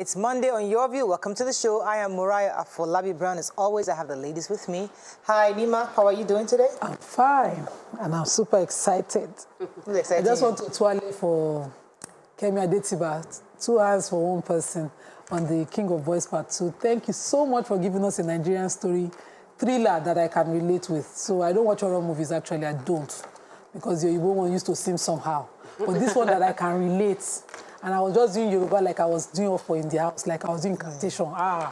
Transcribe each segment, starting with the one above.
It's Monday on YourView. Welcome to the show. I am Moriah Afolabi Brown. As always, I have the ladies with me. Hi, Nima. How are you doing today? I'm fine, and I'm super excited. Who's excited? I just want to twirl for Kemi Adetiba, 2 hours for one person on the King of Boys Part 2. Thank you so much for giving us a Nigerian story thriller that I can relate with. So I don't watch horror movies, actually. I don't, because the Igbo one used to seem somehow. But this one that I can relate. And I was just doing Yoruba like I was doing Ofo in the house, like I was doing incantation. I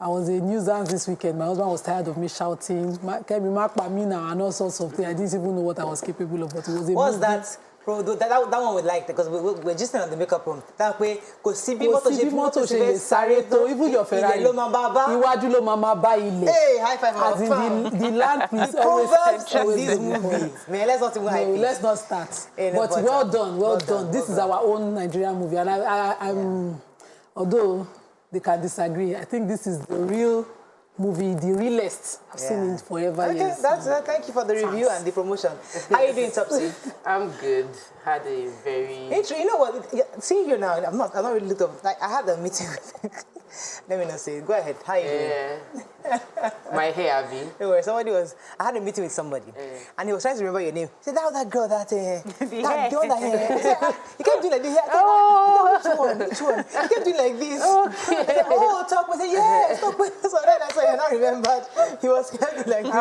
was in New Dance this weekend. My husband was tired of me shouting, Kemi, mark by me now, and all sorts of things. I didn't even know what I was capable of, but it was a What's that? Bro, that one we liked because we're just in the makeup room. That way, because even your Ferrari. Hey, high five. As in the land please Proverbs of this movie. Man, let's not even hype it. Let's not start. But well done. This is our own Nigerian movie, and I'm although they can disagree, I think this is the real movie, the realest. I've seen it forever years. Thank you for the review and the promotion. How are you doing, Topsy? I'm good. Had a very... You know what? See you now. I'm not really looked up. Like, I had a meeting with... Let me not say it. Go ahead. How are you doing? My hair, Abby. No worries. I had a meeting with somebody, and he was trying to remember your name. He said, that girl, that hair. You can't do like this. Which one? You can't do like this. I said, talk. I said, yeah, stop. So then I said, I not remembered. He was kind of like this.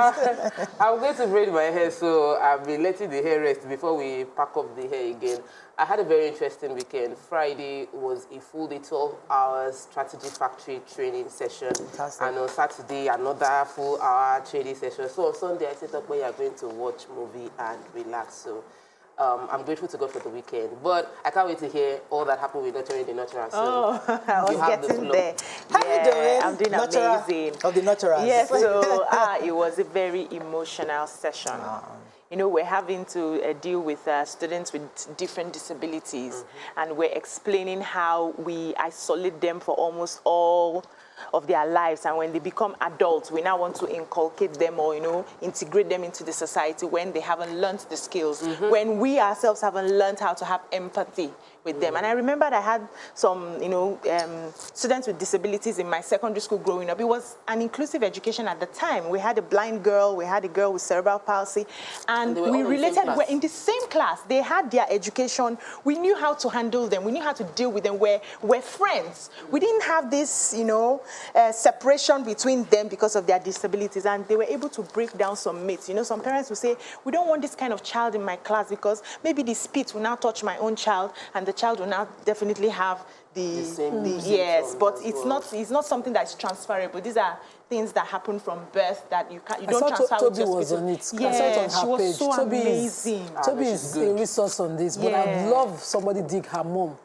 I'm going to braid my hair, so I'll be letting the hair rest before we pack up the hair again. I had a very interesting weekend. Friday was a full day, 12 hours strategy factory training session. Fantastic. And on Saturday, another full-hour training session. So on Sunday, I set up where you're going to watch movie and relax. So I'm grateful to God for the weekend. But I can't wait to hear all that happened with Nurturing the Natural. So I was getting there. How you doing? I'm doing amazing. Of the Natural. Yes, so it was a very emotional session. You know, we're having to deal with students with different disabilities, and we're explaining how we isolate them for almost all of their lives, and when they become adults, we now want to inculcate them or, integrate them into the society when they haven't learned the skills, when we ourselves haven't learned how to have empathy with them. And I remember I had some, students with disabilities in my secondary school growing up. It was an inclusive education at the time. We had a blind girl, we had a girl with cerebral palsy, and we related, we're in the same class. They had their education. We knew how to handle them. We knew how to deal with them. We're friends. We didn't have this, separation between them because of their disabilities, and they were able to break down some myths. Some parents will say, we don't want this kind of child in my class because maybe the spit will now touch my own child, and the child will now definitely have the same yes, but it's not something that's transferable. These are things that happen from birth that you don't transfer. Toby was on it. Yeah, she was so amazing. Toby is a resource on this, but I'd love somebody dig her mom.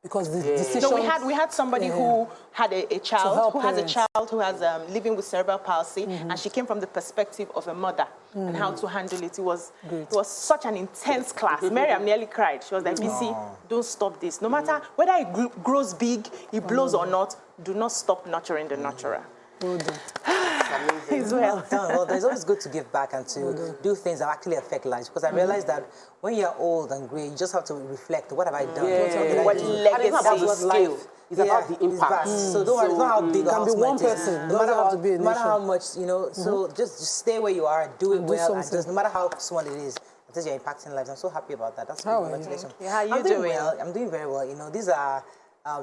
Because the decision... So we had somebody who had a child, who has a child who has living with cerebral palsy, and she came from the perspective of a mother and how to handle it. It was such an intense class. Miriam nearly cried. She was like, BC, don't stop this. No matter whether it grows big, it blows or not, do not stop nurturing the nurturer. As well. Well, it's always good to give back and to do things that actually affect lives, because I realized that when you're old and grey, you just have to reflect, what have I done? What legacy? That's what life is about, the impact. So don't worry, it's not how big or how be one small person. no matter how much, so just stay where you are, do it well, and just no matter how small it is, because you're impacting lives. I'm so happy about that. That's congratulations. How are you doing? Well. I'm doing very well. These are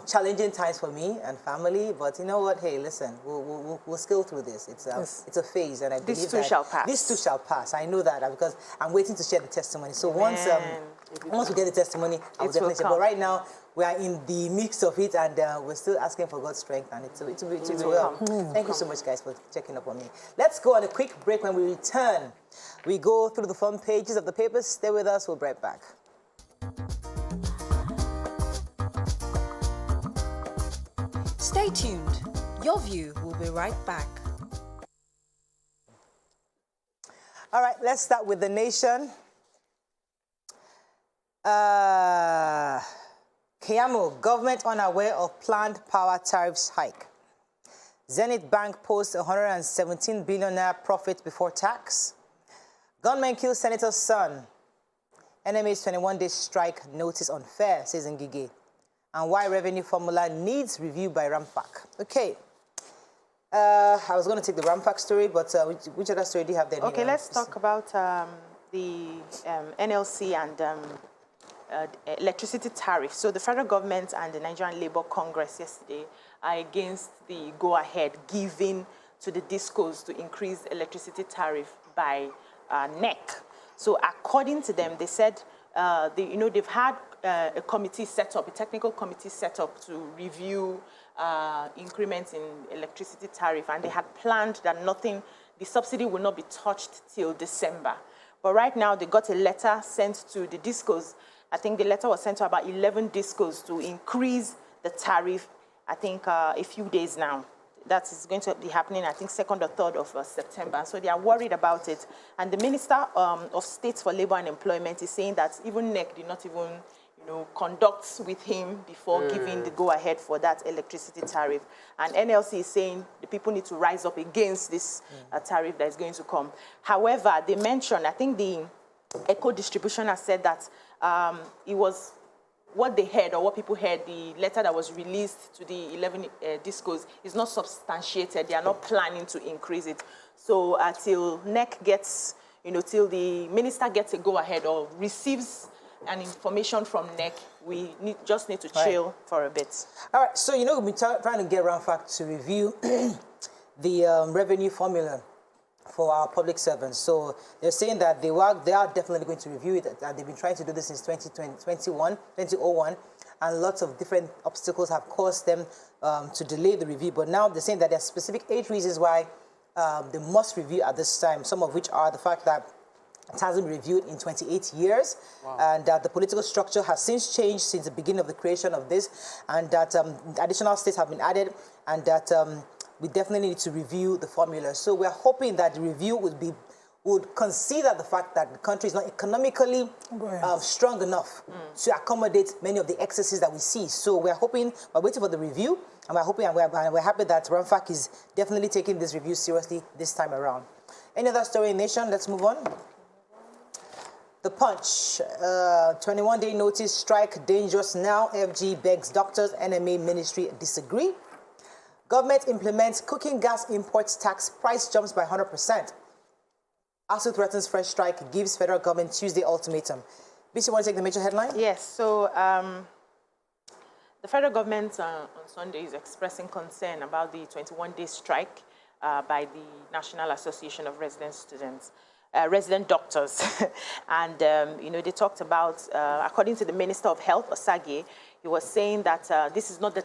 challenging times for me and family, but you know what? Hey, listen, we'll scale through this. It's a phase, and I believe this too shall pass. This too shall pass. I know that because I'm waiting to share the testimony. So once we get the testimony, I'll definitely share. But right now, we are in the mix of it, and we're still asking for God's strength, and it's well. Thank you so much, guys, for checking up on me. Let's go on a quick break. When we return, we go through the front pages of the papers. Stay with us. We'll be right back. Stay tuned. Your View will be right back. All right, let's start with The Nation. Keyamo, government unaware of planned power tariffs hike. Zenith Bank posts 117 billion naira profit before tax. Gunmen kill senator's son. NMA's 21-day strike notice unfair, says Ngige. and why revenue formula needs review by RAMFAC. Okay. I was going to take the RAMFAC story, but which other story do you have there? Okay, let's talk about the NLC and electricity tariff. So the federal government and the Nigerian Labour Congress yesterday are against the go-ahead given to the discos to increase electricity tariff by NEC. So according to them, they said they've had a committee set up, a technical committee set up to review increments in electricity tariff, and they had planned that the subsidy will not be touched till December. But right now, they got a letter sent to the discos. I think the letter was sent to about 11 discos to increase the tariff, I think, a few days now. That is going to be happening, I think, 2nd or 3rd of September. So they are worried about it. And the Minister of State for Labour and Employment is saying that even NEC did not even conduct with him before giving the go-ahead for that electricity tariff. And NLC is saying the people need to rise up against this tariff that is going to come. However, they mentioned, I think the Eco Distribution has said that it was what they heard or what people heard, the letter that was released to the 11 discos is not substantiated. They are not planning to increase it. So till NEC gets, till the minister gets a go-ahead or receives an information from NEC, we just need to chill for a bit. All right, so we've been trying to get RAMFAC to review the revenue formula for our public servants. So they're saying that they are definitely going to review it, and they've been trying to do this since 2001, and lots of different obstacles have caused them to delay the review. But now they're saying that there are specific 8 reasons why they must review at this time, some of which are the fact that it hasn't been reviewed in 28 years, and that the political structure has since changed since the beginning of the creation of this, and that additional states have been added, and that we definitely need to review the formula. So we're hoping that the review would consider the fact that the country is not economically strong enough to accommodate many of the excesses that we see. So we're waiting for the review, and we're happy that RAMFAC is definitely taking this review seriously this time around. Any other story in Nation? Let's move on. The Punch, 21-day notice, strike dangerous now. FG begs doctors, NMA ministry disagree. Government implements cooking gas imports tax, price jumps by 100%. ASU threatens fresh strike, gives federal government Tuesday ultimatum. BC, want to take the major headline? Yes, so the federal government on Sunday is expressing concern about the 21-day strike by the National Association of Resident Doctors. And, they talked about, according to the Minister of Health, Osage, he was saying that this is not the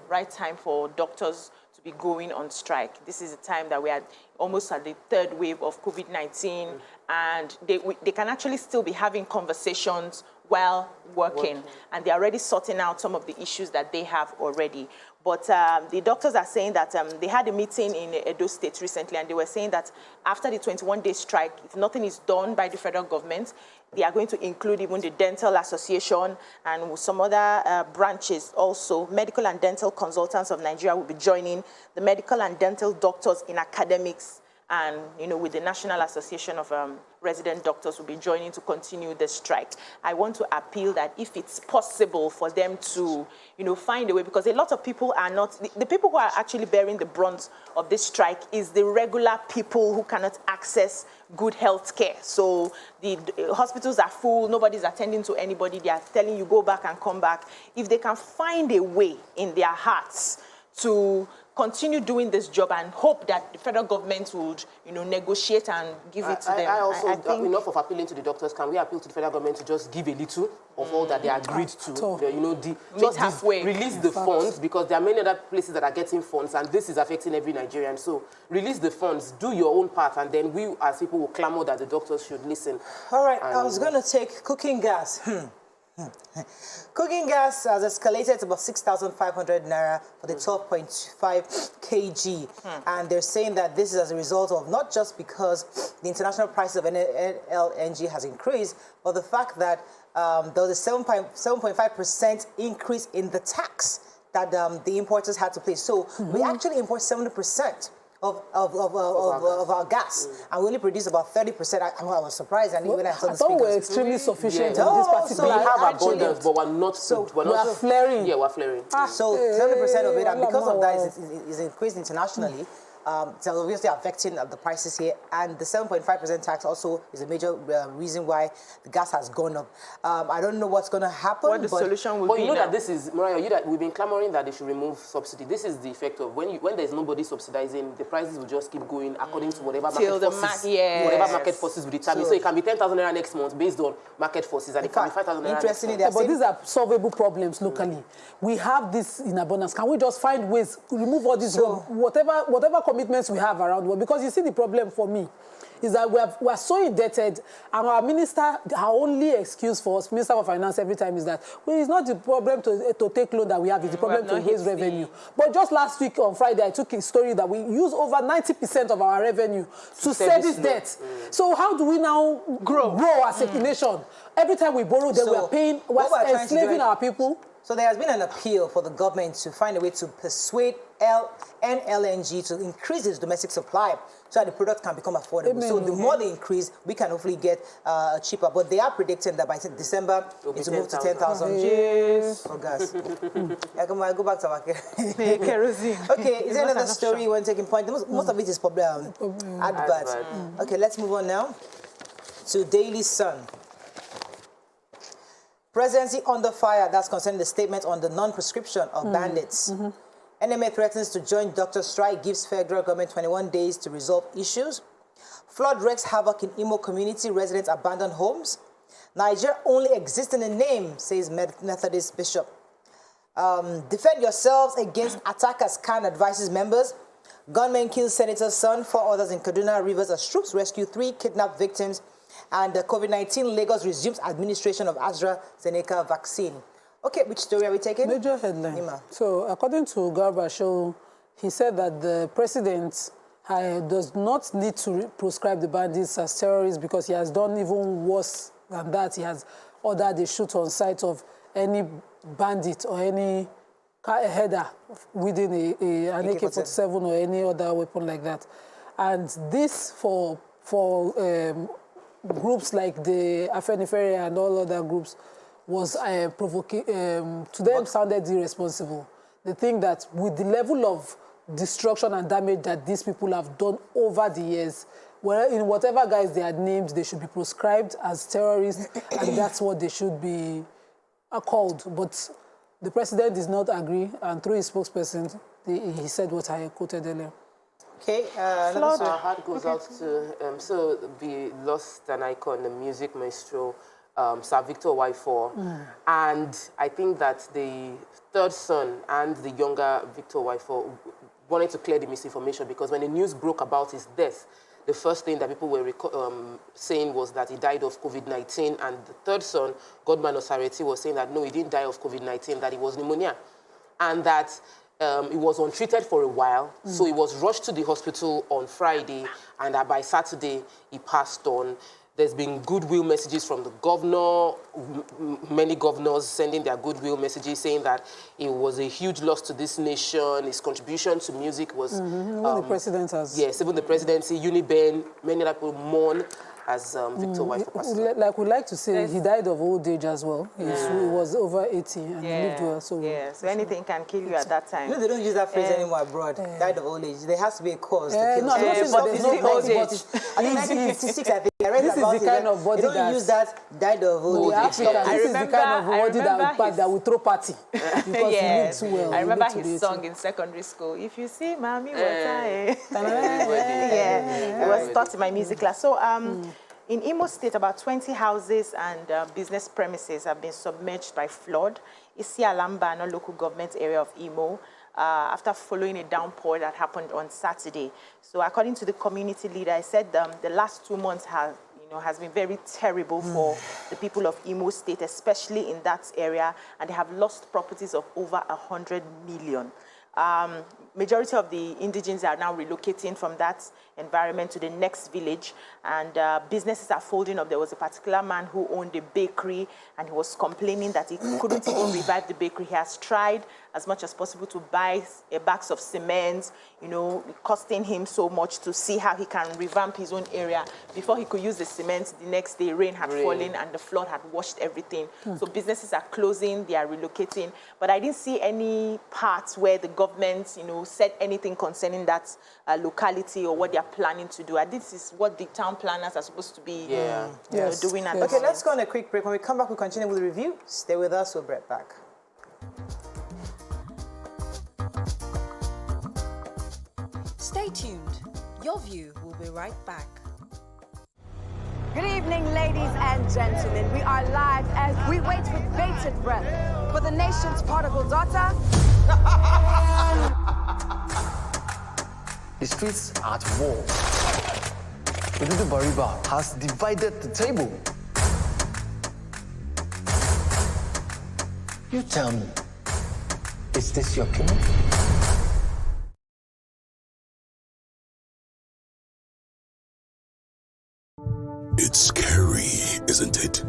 right time for doctors to be going on strike. This is a time that we are almost at the 3rd wave of COVID-19, and they can actually still be having conversations while working. And they're already sorting out some of the issues that they have already. But the doctors are saying that they had a meeting in Edo State recently, and they were saying that after the 21-day strike, if nothing is done by the federal government, they are going to include even the Dental Association and some other branches also. Medical and Dental Consultants of Nigeria will be joining the medical and dental doctors in academics, and with the National Association of Resident Doctors will be joining to continue the strike. I want to appeal that if it's possible for them to, find a way, because a lot of people are not, the people who are actually bearing the brunt of this strike is the regular people who cannot access good health care. So the hospitals are full, nobody's attending to anybody, they are telling you go back and come back. If they can find a way in their hearts to continue doing this job and hope that the federal government would, negotiate and give it to them. I also think enough of appealing to the doctors. Can we appeal to the federal government to just give a little of all that they agreed to? Just release the funds, because there are many other places that are getting funds, and this is affecting every Nigerian. So release the funds, do your own part, and then we as people will clamor that the doctors should listen. All right, I was going to take cooking gas. Cooking gas has escalated to about 6,500 naira for the 12.5 kg. And they're saying that this is as a result of not just because the international price of LNG has increased, but the fact that there was a 7.5% increase in the tax that the importers had to pay. So we actually import 70% of our gas, and we only produce about 30%. I was surprised, and even I saw the thought we were figures. extremely sufficient Yeah. in this So particular. We have actually- abundance, but we're not. we're not flaring. Yeah, we're flaring. So 30% of it, and because of that, wow. is increased internationally. It's obviously affecting the prices here, and the 7.5% tax also is a major reason why the gas has gone up. I don't know what's going to happen. What the solution will But be you know now. that this is, Mariah, we've been clamoring that they should remove subsidy. This is the effect of when there's nobody subsidizing, the prices will just keep going according to whatever Till market the forces, yes. whatever market forces will determine. So it can be 10,000 naira next month based on market forces, and it can be 5,000 naira next interestingly, month. But these are solvable problems locally. We have this in abundance. Can we just find ways to remove all these, whatever commitments we have around? Because you see, the problem for me is that we are so indebted, and our minister, her only excuse for us, Minister of Finance, every time is that, well, it's not the problem to take loan that we have, it's the problem to raise revenue. But just last week on Friday, I took a story that we use over 90% of our revenue to service debt. So how do we now grow as a nation? Every time we borrow, then we are paying, we're enslaving our people. So there has been an appeal for the government to find a way to persuade LNG to increase its domestic supply so that the product can become affordable. Amen. So the more they increase, we can hopefully get cheaper. But they are predicting that by December, it will move to 10,000 for gas. I go back to our kerosene. Okay, is there another story you want to take in point? Most of it is probably adverts. Okay, let's move on now to Daily Sun. Presidency under fire, that's concerning the statement on the non-prescription of bandits. NMA threatens to join doctor strike, gives federal government 21 days to resolve issues. Flood wreaks havoc in Imo community, residents abandon homes. Nigeria only exists in a name, says Methodist bishop. Defend yourselves against attackers, Khan advises members. Gunmen kill senator's son, 4 others in Kaduna Rivers as troops rescue 3 kidnapped victims. And COVID-19, Lagos resumes administration of AstraZeneca vaccine. Okay, which story are we taking? Major headline. Nima. So, according to Garba Show, he said that the president does not need to proscribe the bandits as terrorists because he has done even worse than that. He has ordered the shoot on sight of any bandit or any header within an AK-47 or any other weapon like that. And this for groups like the Afenifere and all other groups was provoking, to them sounded irresponsible. They think that with the level of destruction and damage that these people have done over the years, well, in whatever guise they had named, they should be proscribed as terrorists, and that's what they should be called. But the president did not agree, and through his spokesperson, he said what I quoted earlier. Okay, Our heart goes out to, so we lost an icon, the music maestro, Sir Victor Waifor. And I think that the third son and the younger Victor Waifor wanted to clear the misinformation, because when the news broke about his death, the first thing that people were saying was that he died of COVID-19, and the third son, Godman Osareti, was saying that no, he didn't die of COVID-19, that it was pneumonia, and that he was untreated for a while, so he was rushed to the hospital on Friday, and that by Saturday he passed on. There's been goodwill messages from the governor, many governors sending their goodwill messages saying that it was a huge loss to this nation. His contribution to music was... Even the president has... Yes, even the presidency, Uniben, many other people mourn as Victor Waifor passed on. Like we like to say, he died of old age as well. He was over 80 and he lived well. So so anything can kill you at that time. You know, they don't use that phrase anymore abroad. Died of old age. There has to be a cause to kill no, someone. there's no cause. I think 1956, I think. I read This is about the kind of body they don't use that died of old age. This is the kind of body that will throw party because he lived too well. I remember his song in secondary school. If you see Mami Water, it was taught in my music class. So in Imo State, about 20 houses and business premises have been submerged by flood. Isialamba, a local government area of Imo, after following a downpour that happened on Saturday. So according to the community leader, I said the last 2 months has been very terrible for the people of Imo State, especially in that area, and they have lost properties of over 100 million. majority of the indigenes are now relocating from that environment to the next village, and businesses are folding up. There was a particular man who owned a bakery, and he was complaining that he couldn't even revive the bakery. He has tried as much as possible to buy bags of cement, you know, costing him so much, to see how he can revamp his own area. Before he could use the cement, the next day rain had fallen and the flood had washed everything. So businesses are closing, they are relocating. But I didn't see any parts where the government, you know, said anything concerning that locality or what they are planning to do. And this is what the town planners are supposed to be doing at the Okay, let's go on a quick break. When we come back, we'll continue with the review. Stay with us, we'll be right back. Stay tuned. Your View will be right back. Good evening, ladies and gentlemen. We are live as we wait with bated breath for the nation's prodigal daughter. The streets are at war. Ududu Bariba has divided the table. You tell me, is this your kingdom? It's scary, isn't it?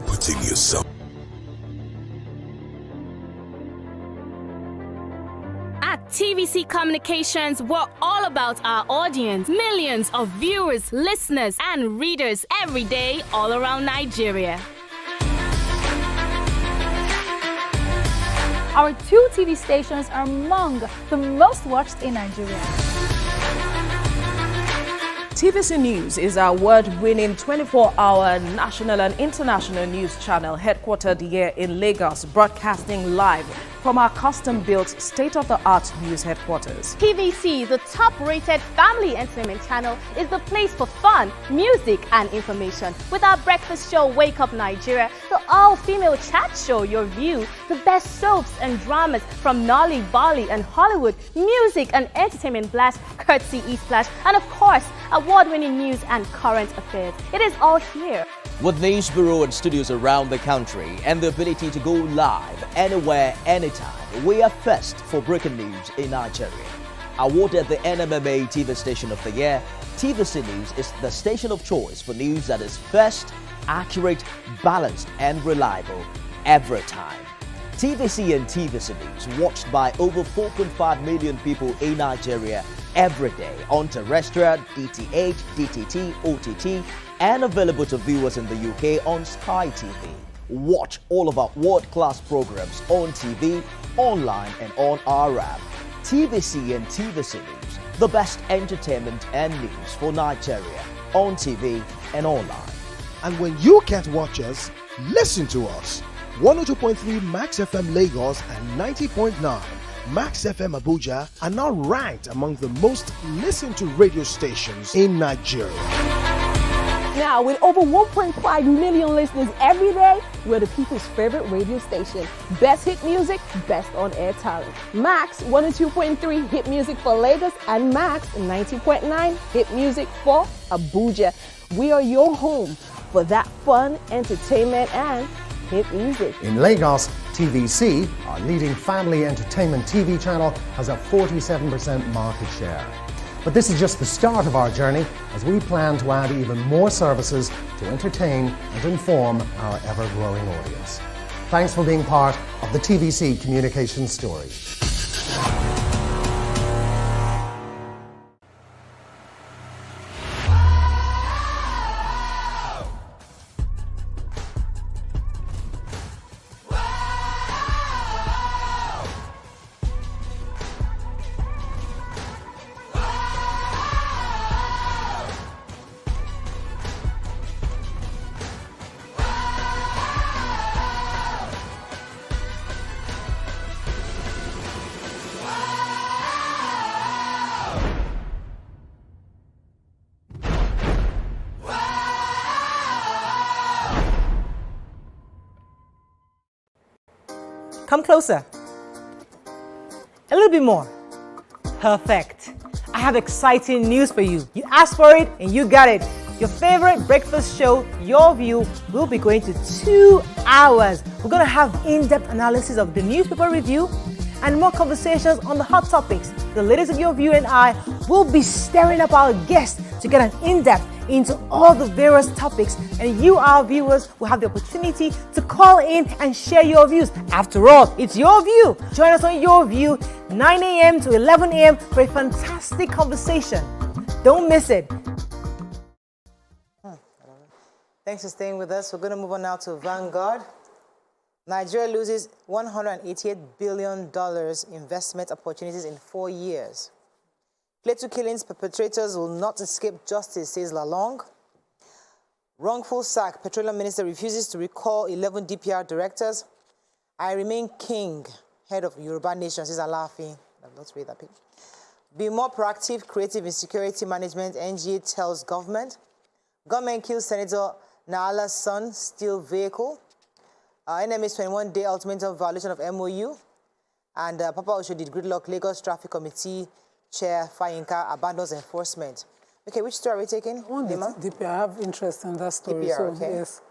Putting yourself. At TVC Communications, we're all about our audience. Millions of viewers, listeners, and readers every day all around Nigeria. Our 2 TV stations are among the most watched in Nigeria. TVC News is our award-winning 24-hour national and international news channel headquartered here in Lagos, broadcasting live from our custom-built state-of-the-art news headquarters. TVC, the top-rated family entertainment channel, is the place for fun, music, and information. With our breakfast show, Wake Up Nigeria, the all-female chat show, Your View, the best soaps and dramas from Nolly, Bolly, and Hollywood, music and entertainment blast, courtesy eSplash, and of course, award-winning news and current affairs. It is all here. With news bureau and studios around the country and the ability to go live anywhere, anytime, we are first for breaking news in Nigeria. Awarded the NMMA TV Station of the Year, TVC News is the station of choice for news that is first, accurate, balanced, and reliable every time. TVC and TVC News watched by over 4.5 million people in Nigeria every day on terrestrial, DTH, DTT, OTT, and available to viewers in the UK on Sky TV. Watch all of our world-class programs on TV, online, and on our app. TVC and TVC News, the best entertainment and news for Nigeria on TV and online. And when you can't watch us, listen to us. 102.3 Max FM Lagos and 90.9 Max FM Abuja are now ranked among the most listened to radio stations in Nigeria. Now, with over 1.5 million listeners every day, we're the people's favorite radio station. Best hit music, best on-air talent. Max 102.3 hit music for Lagos and Max 90.9 hit music for Abuja. We are your home for that fun, entertainment, and hit music. In Lagos, TVC, our leading family entertainment TV channel, has a 47% market share. But this is just the start of our journey, as we plan to add even more services to entertain and inform our ever-growing audience. Thanks for being part of the TVC Communications story. Come closer. A little bit more. Perfect. I have exciting news for you. You asked for it and you got it. Your favorite breakfast show, Your View, will be going to 2 hours. We're going to have in-depth analysis of the newspaper review, and more conversations on the hot topics, the ladies of YourView and I will be stirring up our guests to get an in-depth into all the various topics, and you, our viewers, will have the opportunity to call in and share your views. After all, it's your view. Join us on YourView, 9 a.m. to 11 a.m. for a fantastic conversation. Don't miss it. Thanks for staying with us. We're going to move on now to Vanguard. Nigeria loses $188 billion investment opportunities in 4 years. Plateau killings perpetrators will not escape justice, says Lalong. Wrongful sack. Petroleum Minister refuses to recall 11 DPR directors. I remain king, head of Yoruba Nation, says Alaafin. I've not read that page. Be more proactive, creative in security management, NGA tells government. Government kills Senator Naala's son, steal vehicle. NMA's 21-day ultimatum violation of MOU. And Papa Osho did gridlock Lagos Traffic Committee Chair Fayinka abandons enforcement. Okay, which story are we taking? DPR. I have interest in that story. DPR, so, okay. Yes.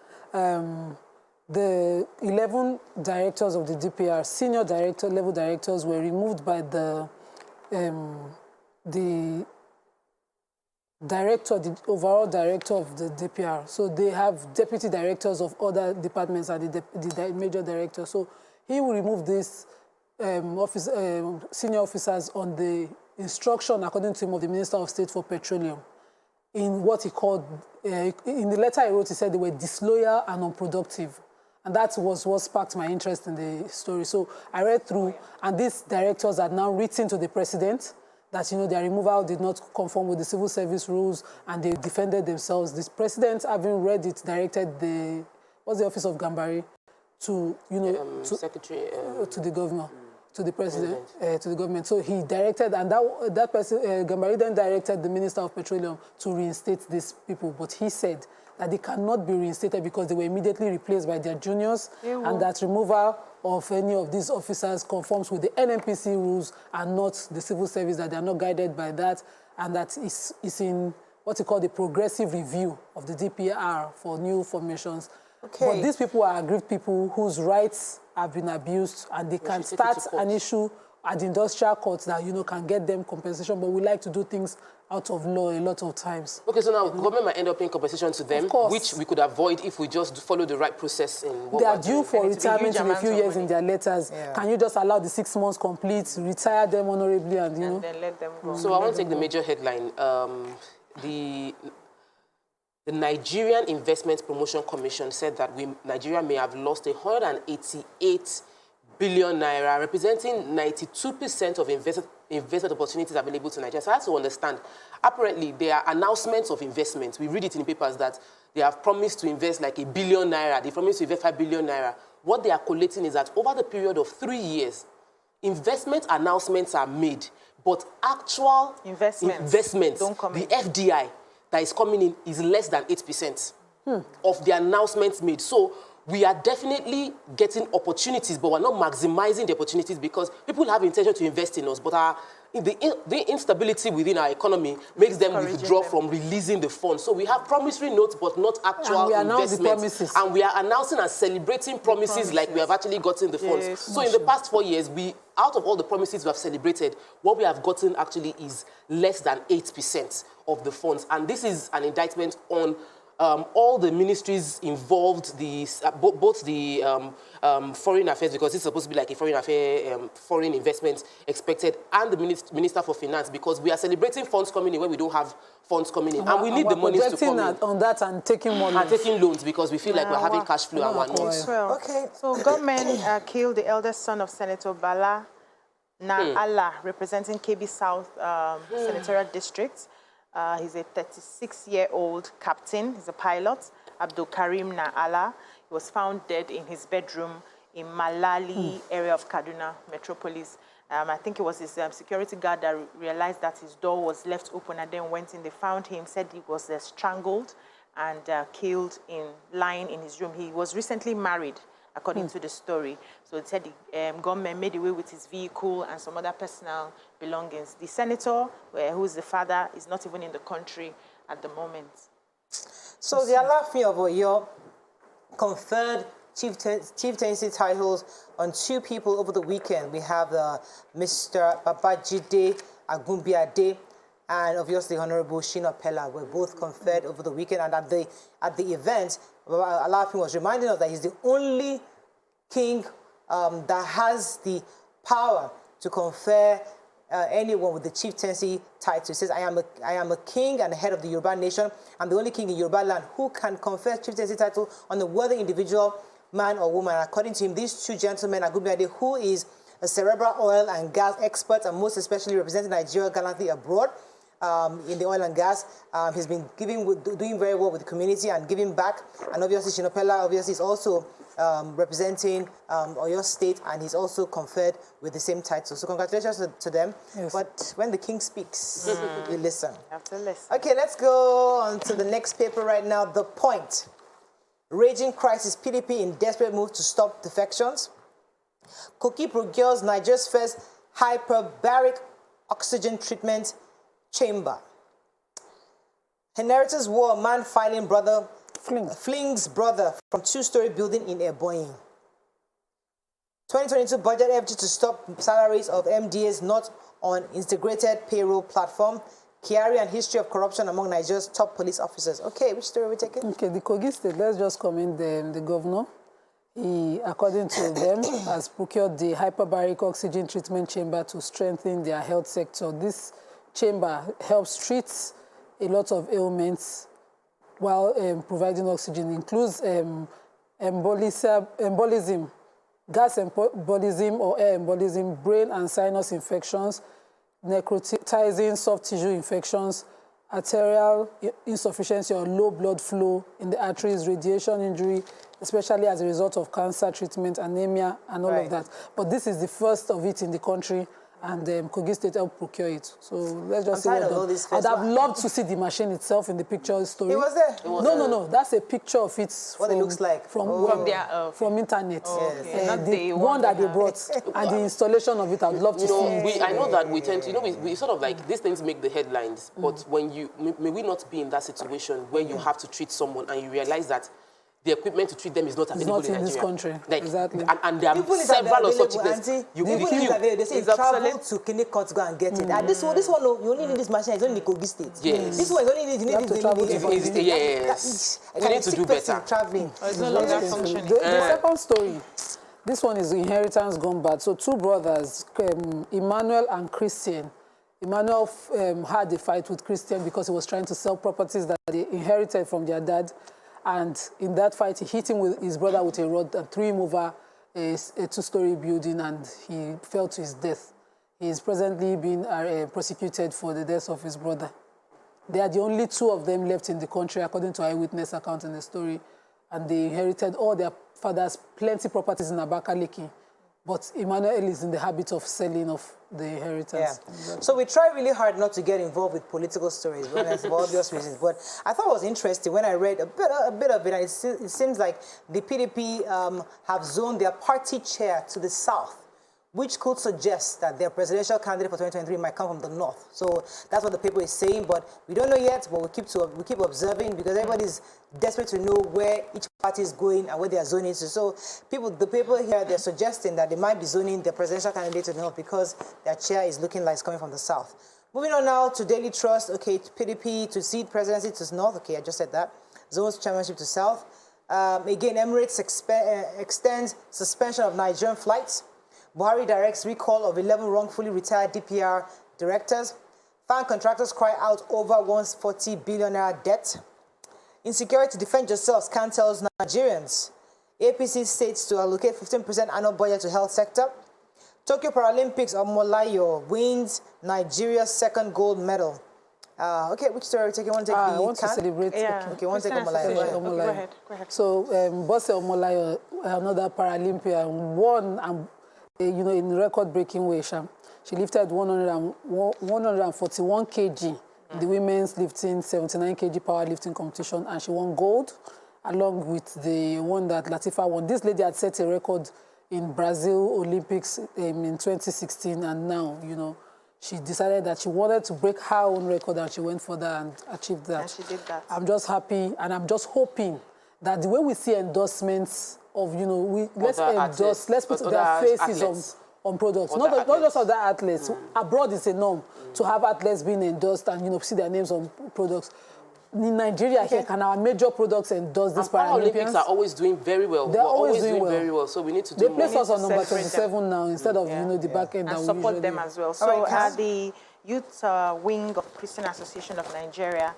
The 11 directors of the DPR, senior director level directors, were removed by the director, the overall director of the DPR. So they have deputy directors of other departments and the major director. So he will remove these senior officers on the instruction, according to him, of the Minister of State for Petroleum. In what he called, in the letter he wrote, he said they were disloyal and unproductive. And that was what sparked my interest in the story. So I read through, and these directors are now written to the president that, you know, their removal did not conform with the civil service rules, and they defended themselves. The president, having read it, directed the, what's the office of Gambari, to, you know, Secretary, to the governor. To the president, to the government. So he directed, and that person, Gambari then directed the Minister of Petroleum to reinstate these people. But he said that they cannot be reinstated because they were immediately replaced by their juniors, and that removal of any of these officers conforms with the NNPC rules and not the civil service, that they are not guided by that, and that is in what we call the progressive review of the DPR for new formations. Okay. But these people are aggrieved people whose rights have been abused, and they can start an issue at the industrial courts that, you know, can get them compensation. But we like to do things out of law a lot of times. Okay, so now government might end up paying compensation to them, which we could avoid if we just follow the right process in what they are due for retirement in a few years in their letters. Yeah. Can you just allow the 6 months complete, retire them honorably, and, you know? Then let them go. So I want to take the major headline. The Nigerian Investment Promotion Commission said that Nigeria may have lost 188 billion naira, representing 92% of investment opportunities available to Nigeria. So I have to understand, apparently there are announcements of investments. We read it in the papers that they have promised to invest like 1 billion naira. They promised to invest 5 billion naira. What they are collating is that over the period of 3 years, investment announcements are made, but actual investments don't come the in. FDI that is coming in is less than 8% of the announcements made. So we are definitely getting opportunities, but we're not maximizing the opportunities because people have intention to invest in us, but the instability within our economy makes them withdraw from releasing the funds. So we have promissory notes, but not actual investments. And we are announcing and celebrating promises like we have actually gotten the funds. Yes. So in the past 4 years, out of all the promises we have celebrated, what we have gotten actually is less than 8% of the funds. And this is an indictment on all the ministries involved, both the foreign affairs, because it's supposed to be like a foreign investment expected, and the Minister for Finance, because we are celebrating funds coming in when we don't have funds coming in. And we need the money to come in. On that and taking more loans. And taking loans because we feel like we're having cash flow and whatnot. Okay. So government killed the eldest son of Senator Bala Naala, representing KB South Senatorial District. He's a 36-year-old captain. He's a pilot, Abdul Karim Naala. He was found dead in his bedroom in Malali area of Kaduna Metropolis. I think it was his security guard that realized that his door was left open and then went in. They found him, said he was strangled and killed lying in his room. He was recently married, according to the story. So it said the government made away with his vehicle and some other personal belongings. The senator, who is the father, is not even in the country at the moment. So the Alaafin of Oyo conferred chieftaincy titles on 2 people over the weekend. We have Mr. Babajide Agumbiade and obviously Honorable Shina Pella were both conferred over the weekend. And at the event, Alafin was reminding us that he's the only king that has the power to confer anyone with the chieftaincy title. He says, I am a king and the head of the Yoruba nation. I'm the only king in Yoruba land who can confer chieftaincy title on a worthy individual, man or woman. According to him, these 2 gentlemen, Agumbiade, who is a cerebral oil and gas expert and most especially representing Nigeria gallantly abroad in the oil and gas, he's been doing very well with the community and giving back. And obviously, Shinopela obviously is also representing Oyo State, and he's also conferred with the same title. So congratulations to them. Yes. But when the king speaks, we listen. You have to listen. Okay, let's go on to the next paper right now. The Point. Raging crisis, PDP in desperate move to stop defections. Koki procures Nigeria's first hyperbaric oxygen treatment chamber. Inheritance war, man filing brother flings brother from 2-story building in Eboyin. 2022 budget FG to stop salaries of MDAs not on integrated payroll platform. Kiari and history of corruption among Nigeria's top police officers. Okay, which story are we taking? Okay, the Kogi State, let's just commend the governor. He, according to them, has procured the hyperbaric oxygen treatment chamber to strengthen their health sector. This chamber helps treat a lot of ailments while providing oxygen. Includes embolism, gas embolism or air embolism, brain and sinus infections, necrotizing soft tissue infections, arterial insufficiency or low blood flow in the arteries, radiation injury, especially as a result of cancer treatment, anemia, and all of that. But this is the first of it in the country, and Kogi State helped procure it. So let's just say I'd have loved to see the machine itself in the picture story. It was there? No. That's a picture of it. What it looks like? From internet. The one that they brought and the installation of it, I'd love to see. I know that we tend to, we sort of like, these things make the headlines, but when may we not be in that situation where you have to treat someone and you realize that the equipment to treat them is not available in this country. Like, exactly. And there are several of such things. They say travel to clinic to go and get it. And this one, you only need this machine. It's only Kogi State. Yes. This one, you need to travel to Kogi State. Yes. You need to do better. Traveling. It's no longer functioning. The second story. This one is inheritance gone bad. So 2 brothers, Emmanuel and Christian. Emmanuel had a fight with Christian because he was trying to sell properties that they inherited from their dad. And in that fight, he hit him with his brother with a rod and threw him over a 2-story building, and he fell to his death. He is presently being prosecuted for the death of his brother. They are the only 2 of them left in the country, according to eyewitness account in the story. And they inherited all their father's plenty properties in Abakaliki. But Emmanuel is in the habit of selling off the inheritance. Yeah. So we try really hard not to get involved with political stories for obvious reasons. But I thought it was interesting when I read a bit of it. And it seems like the PDP have zoned their party chair to the south, which could suggest that their presidential candidate for 2023 might come from the north. So that's what the paper is saying, but we don't know yet, but we keep observing because everybody's desperate to know where each party is going and where they are zoning to. So the paper here, they're suggesting that they might be zoning their presidential candidate to the north because their chair is looking like it's coming from the south. Moving on now to Daily Trust, okay, PDP to cede presidency to north, okay, I just said that. Zones chairmanship to south. Again, Emirates extends suspension of Nigerian flights. Buhari directs recall of 11 wrongfully retired DPR directors. Fan contractors cry out over 140 billion naira debt. Insecurity, defend yourselves, CAN tells Nigerians. APC states to allocate 15% annual budget to health sector. Tokyo Paralympics, Omolayo wins Nigeria's 2nd gold medal. Okay, which story are we taking? Want to take the I want to celebrate. Yeah. Okay, want to take Omolayo. Go ahead. So, Bose Omolayo, another Paralympian, won in record-breaking way. She lifted 141 kg in the women's lifting, 79 kg powerlifting competition, and she won gold, along with the one that Latifa won. This lady had set a record in Brazil Olympics in 2016, and now, she decided that she wanted to break her own record, and she went further and achieved that. And she did that. I'm just happy, and I'm just hoping that the way we see endorsements of, let's put their faces on products. Not just other athletes. Abroad is a norm to have athletes being endorsed and, see their names on products. In Nigeria, here, can our major products endorse this Paralympians? Paralympics are always doing very well. They're always doing very well. So we need to do more. They place us on number 27 now instead of, the back end. And support them as well. So the Youth Wing of Christian Association of Nigeria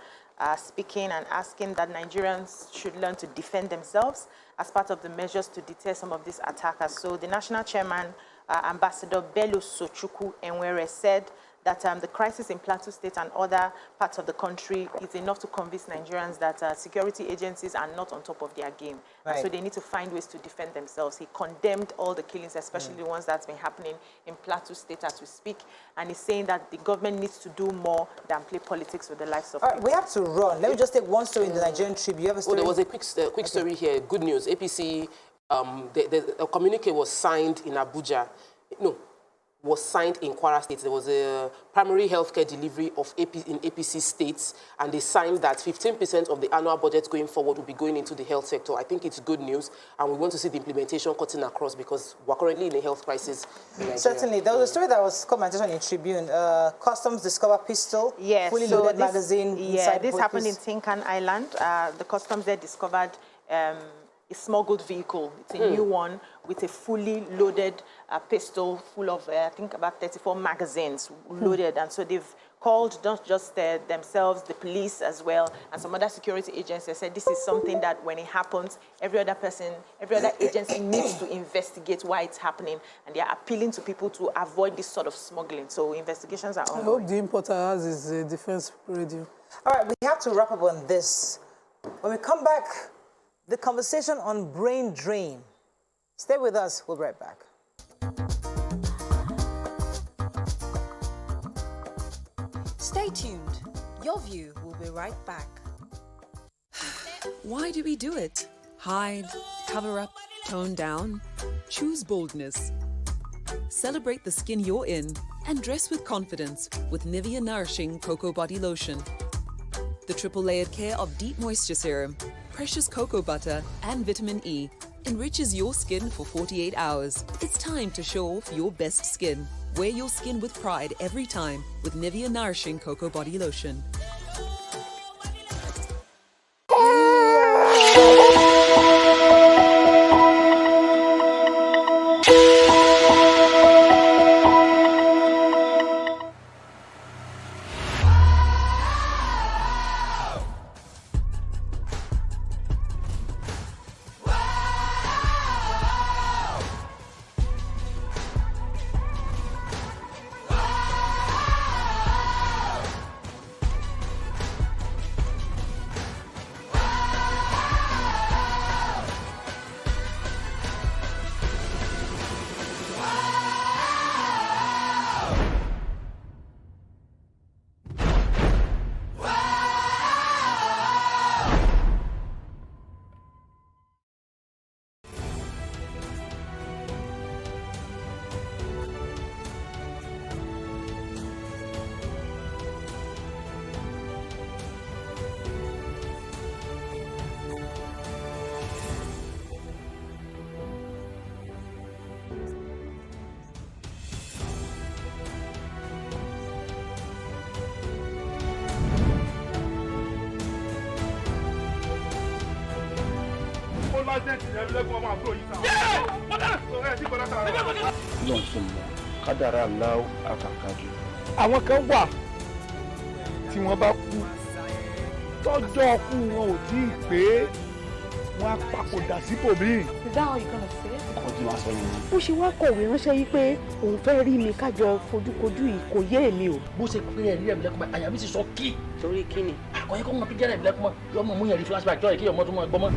speaking and asking that Nigerians should learn to defend themselves as part of the measures to deter some of these attackers. So the national chairman, Ambassador Bello Sochukwu Enwere, said that the crisis in Plateau State and other parts of the country is enough to convince Nigerians that security agencies are not on top of their game. Right. So they need to find ways to defend themselves. He condemned all the killings, especially the ones that's been happening in Plateau State as we speak. And he's saying that the government needs to do more than play politics with the lives of people. We have to run. Let me just take one story in the Nigerian Tribune. You have a story? There was a quick story here. Good news. APC, a communique was signed in Abuja. Was signed in Kwara State. There was a primary healthcare delivery in APC states, and they signed that 15% of the annual budget going forward will be going into the health sector. I think it's good news, and we want to see the implementation cutting across because we're currently in a health crisis in Nigeria. Certainly. There was a story that was caught my attention in Tribune. Customs discover pistol, fully loaded magazine. This happened in Tinkan Island. The customs there discovered a smuggled vehicle. It's a new one with a fully loaded pistol full of, I think, about 34 magazines loaded. And so they've called not just themselves, the police as well, and some other security agencies said this is something that when it happens, every other agency needs to investigate why it's happening. And they are appealing to people to avoid this sort of smuggling. So investigations are ongoing. I hope the importer has his defense radio. All right, we have to wrap up on this. When we come back, the conversation on brain drain. Stay with us. We'll be right back. Stay tuned. Your View will be right back. Why do we do it? Hide, cover up, tone down? Choose boldness. Celebrate the skin you're in and dress with confidence with Nivea Nourishing Cocoa Body Lotion. The triple layered care of deep moisture serum, precious cocoa butter, and vitamin E enriches your skin for 48 hours. It's time to show off your best skin. Wear your skin with pride every time with Nivea Nourishing Cocoa Body Lotion. Àwọn kan wà tí wọ́n bá kú tọ́jọ́ kú wọn ò tí ì pé wọ́n á papòdà síbòmíì. Is that how you gonna say it? Ọkọ tí wàá sọ yẹn. Bó ṣe wá kọ̀wé ránṣẹ́ yìí pé òun fẹ́ rí mi kájọ fojúkojú yìí kò yé èmi o. Bó ṣe pé ẹ̀rí ẹ̀mí lẹ́kùnmọ́ àyà mi sì sọ kí. Torí kí ni? Àkọ́yẹ́ kọ́ mọ bí jẹ́rẹ̀ ẹ̀mí lẹ́kùnmọ́ yọmọ mú yẹn rí flashback jọ́ ẹ̀ kí ọmọ tó mọ ẹgbọ́n mọ́.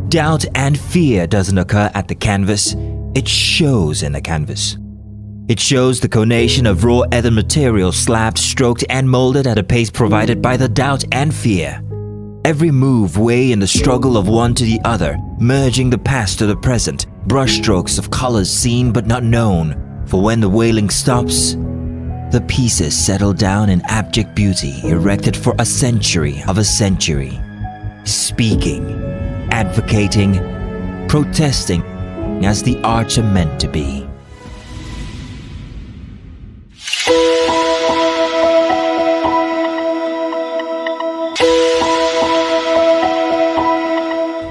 Doubt and fear doesn't occur at the canvas, it shows in the canvas. It shows the conation of raw earthen material slabbed, stroked and molded at a pace provided by the doubt and fear. Every move weigh in the struggle of one to the other, merging the past to the present, brushstrokes of colors seen but not known. For when the wailing stops, the pieces settle down in abject beauty erected for a century of a century. Speaking, advocating, protesting as the arts are meant to be.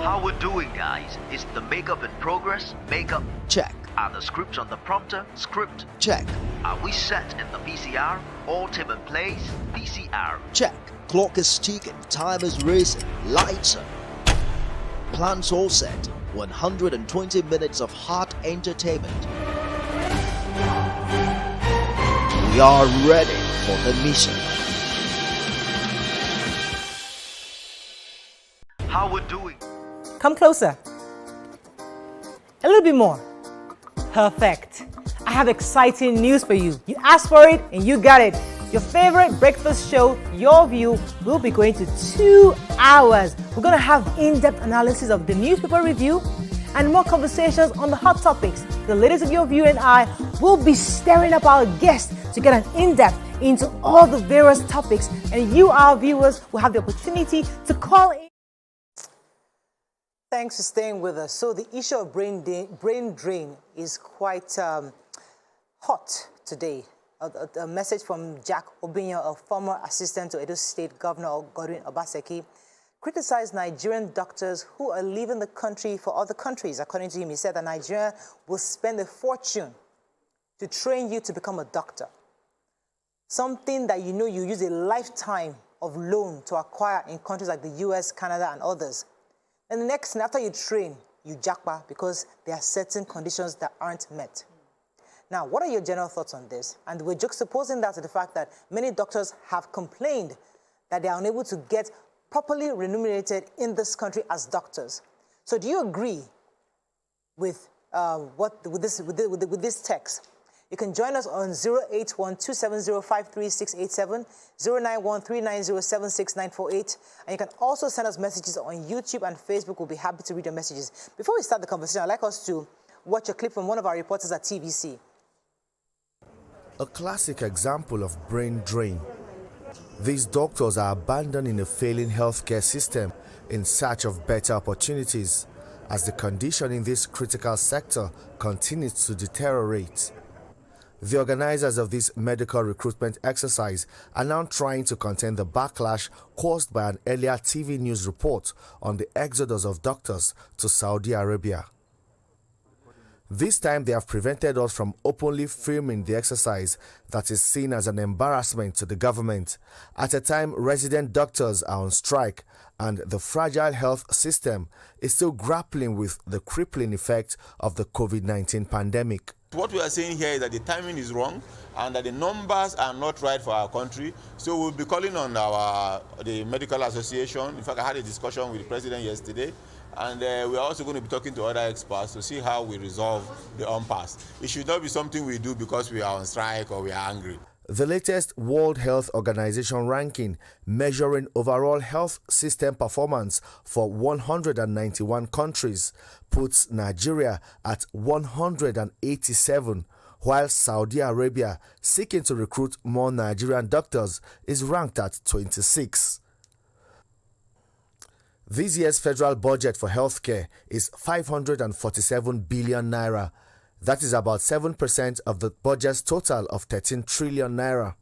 How we're doing, guys? Is the makeup in progress? Makeup check. Are the scripts on the prompter? Script check. Are we set in the VCR? All tip in place? VCR check. Clock is ticking, time is racing, lights are. Plans all set. 120 minutes of hot entertainment. We are ready for the mission. How we're doing? Come closer. A little bit more. Perfect. I have exciting news for you. You asked for it and you got it. Your favorite breakfast show, Your View, will be going to 2 hours. We're going to have in-depth analysis of the newspaper review and more conversations on the hot topics. The ladies of Your View and I will be stirring up our guests to get an in-depth into all the various topics, and you, our viewers, will have the opportunity to call in. Thanks for staying with us. So the issue of brain drain is quite hot today. A message from Jack Obinya, a former assistant to Edo State Governor Godwin Obaseki, criticized Nigerian doctors who are leaving the country for other countries. According to him, he said that Nigeria will spend a fortune to train you to become a doctor. Something that you know you use a lifetime of loan to acquire in countries like the US, Canada, and others. And the next thing, after you train, you jackpot because there are certain conditions that aren't met. Now, what are your general thoughts on this? And we're juxtaposing that to the fact that many doctors have complained that they are unable to get properly remunerated in this country as doctors. So do you agree with this text? You can join us on 081-270-53687, 091-390-76948, and you can also send us messages on YouTube and Facebook. We'll be happy to read your messages. Before we start the conversation, I'd like us to watch a clip from one of our reporters at TVC. A classic example of brain drain. These doctors are abandoning a failing healthcare system in search of better opportunities as the condition in this critical sector continues to deteriorate. The organizers of this medical recruitment exercise are now trying to contain the backlash caused by an earlier TV news report on the exodus of doctors to Saudi Arabia. This time they have prevented us from openly filming the exercise that is seen as an embarrassment to the government at a time resident doctors are on strike and the fragile health system is still grappling with the crippling effect of the COVID-19 pandemic. What we are saying here is that the timing is wrong and that the numbers are not right for our country. So we'll be calling on the medical association. In fact, I had a discussion with the president yesterday. And we are also going to be talking to other experts to see how we resolve the impasse. It should not be something we do because we are on strike or we are angry. The latest World Health Organization ranking measuring overall health system performance for 191 countries puts Nigeria at 187, while Saudi Arabia, seeking to recruit more Nigerian doctors, is ranked at 26. This year's federal budget for healthcare is 547 billion naira. That is about 7% of the budget's total of 13 trillion naira.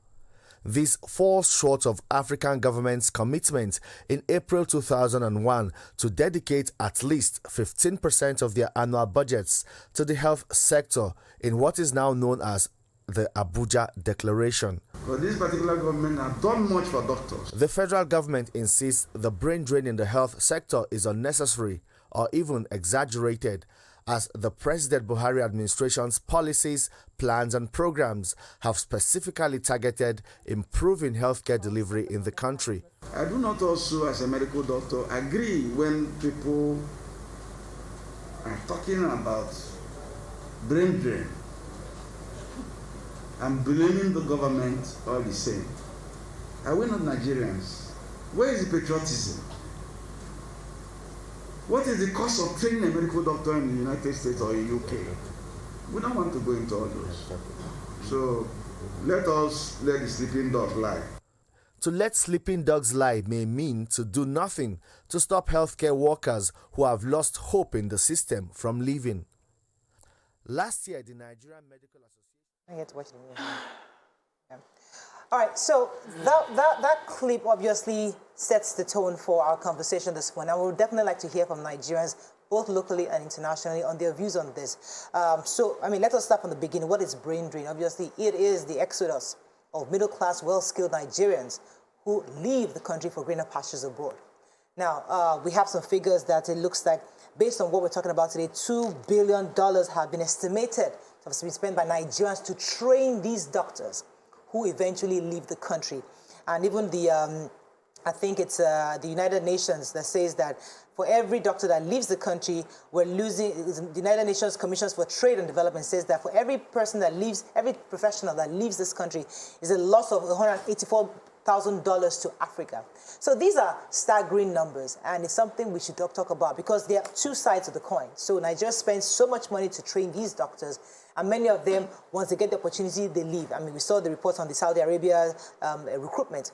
This falls short of African governments' commitment in April 2001 to dedicate at least 15% of their annual budgets to the health sector in what is now known as the Abuja Declaration. But this particular government has done much for doctors. The federal government insists the brain drain in the health sector is unnecessary or even exaggerated, as the President Buhari administration's policies, plans and programs have specifically targeted improving healthcare delivery in the country. I do not also, as a medical doctor, agree when people are talking about brain drain and blaming the government all the same. Are we not Nigerians? Where is the patriotism? What is the cost of training a medical doctor in the United States or in UK? We don't want to go into all those. So let us let the sleeping dog lie. To let sleeping dogs lie may mean to do nothing to stop healthcare workers who have lost hope in the system from leaving. Last year, the Nigerian Medical Association... I get to watch the news. Yeah. All right, so that clip obviously sets the tone for our conversation this morning. I would definitely like to hear from Nigerians, both locally and internationally, on their views on this. Let us start from the beginning. What is brain drain? Obviously, it is the exodus of middle-class, well-skilled Nigerians who leave the country for greener pastures abroad. Now, we have some figures that it looks like, based on what we're talking about today, $2 billion have been estimated to have been spent by Nigerians to train these doctors who eventually leave the country. And even I think it's the United Nations that says that for every doctor that leaves the country, we're losing, the United Nations Commissions for Trade and Development says that for every person that leaves, every professional that leaves this country is a loss of $184,000 to Africa. So these are staggering numbers, and it's something we should talk about because there are two sides of the coin. So Nigeria spends so much money to train these doctors, and many of them, once they get the opportunity, they leave. I mean, we saw the reports on the Saudi Arabia recruitment.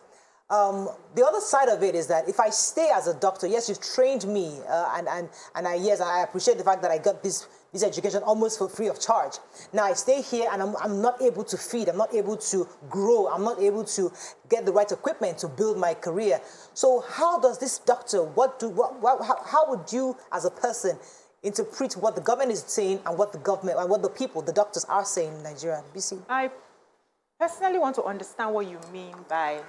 The other side of it is that if I stay as a doctor, yes, you've trained me, yes, I appreciate the fact that I got this education almost for free of charge. Now I stay here and I'm not able to feed, I'm not able to grow, I'm not able to get the right equipment to build my career. So how does this doctor, how would you as a person interpret what the government is saying and what the government and what the people, the doctors are saying in Nigeria? BC? I personally want to understand what you mean by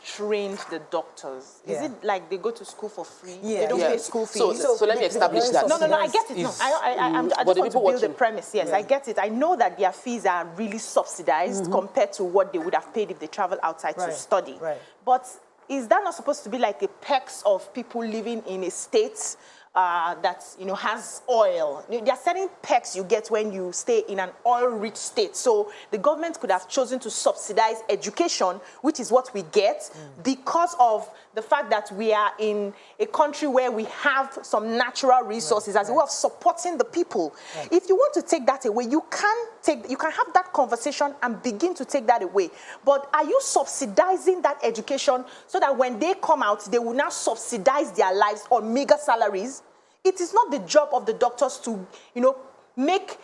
trained the doctors. Is it like they go to school for free? Yeah. They don't pay school fees? So let me establish that. No, I get it. No, I just want to build the premise. Yes, I get it. I know that their fees are really subsidized compared to what they would have paid if they travel outside to study. Right. But is that not supposed to be like the perks of people living in a state that has oil? There are certain perks you get when you stay in an oil-rich state. So the government could have chosen to subsidize education, which is what we get, because of the fact that we are in a country where we have some natural resources as a way of supporting the people. If you want to take that away, you can have that conversation and begin to take that away. But are you subsidizing that education so that when they come out, they will now subsidize their lives on mega salaries? It is not the job of the doctors to, make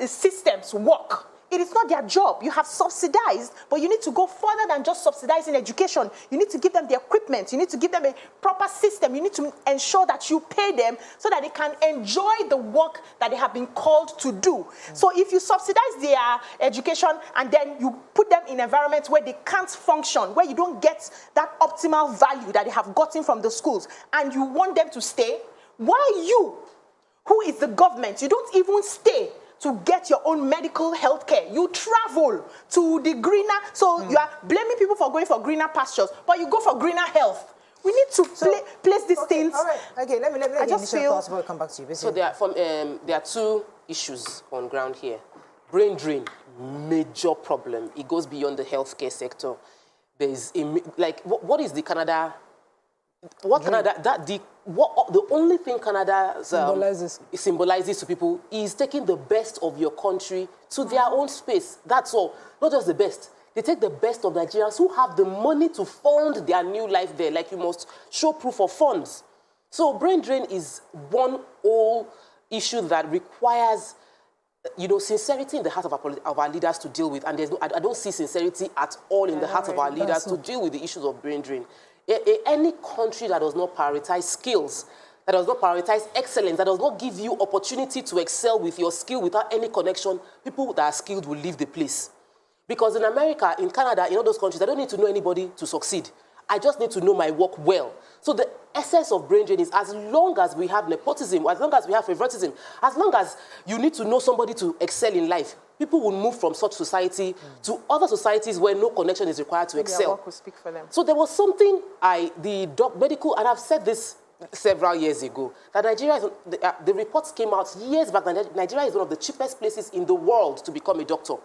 systems work. It is not their job. You have subsidized, but you need to go further than just subsidizing education. You need to give them the equipment. You need to give them a proper system. You need to ensure that you pay them so that they can enjoy the work that they have been called to do. So if you subsidize their education and then you put them in environments where they can't function, where you don't get that optimal value that they have gotten from the schools, and you want them to stay, why you, who is the government, you don't even stay to get your own medical health care? You travel to the greener, so you are blaming people for going for greener pastures, but you go for greener health. We need to place these things. All right. Okay, let me I just feel before we come back to you. So there are two issues on ground here. Brain drain, major problem. It goes beyond the healthcare sector. There is what is the Canada? What Canada? The only thing Canada symbolizes to people is taking the best of your country to their own space. That's all. Not just the best. They take the best of Nigerians who have the money to fund their new life there. Like, you must show proof of funds. So brain drain is one whole issue that requires, sincerity in the heart of our leaders to deal with. And I don't see sincerity at all in the heart of our leaders to deal with the issues of brain drain. Any country that does not prioritize skills, that does not prioritize excellence, that does not give you opportunity to excel with your skill without any connection, people that are skilled will leave the place. Because in America, in Canada, in all those countries, I don't need to know anybody to succeed. I just need to know my work well. So the essence of brain drain is, as long as we have nepotism, as long as we have favoritism, as long as you need to know somebody to excel in life, people will move from such society to other societies where no connection is required to excel. Their work will speak for them. So there was something medical, and I've said this several years ago, that Nigeria is, the reports came out years back that Nigeria is one of the cheapest places in the world to become a doctor.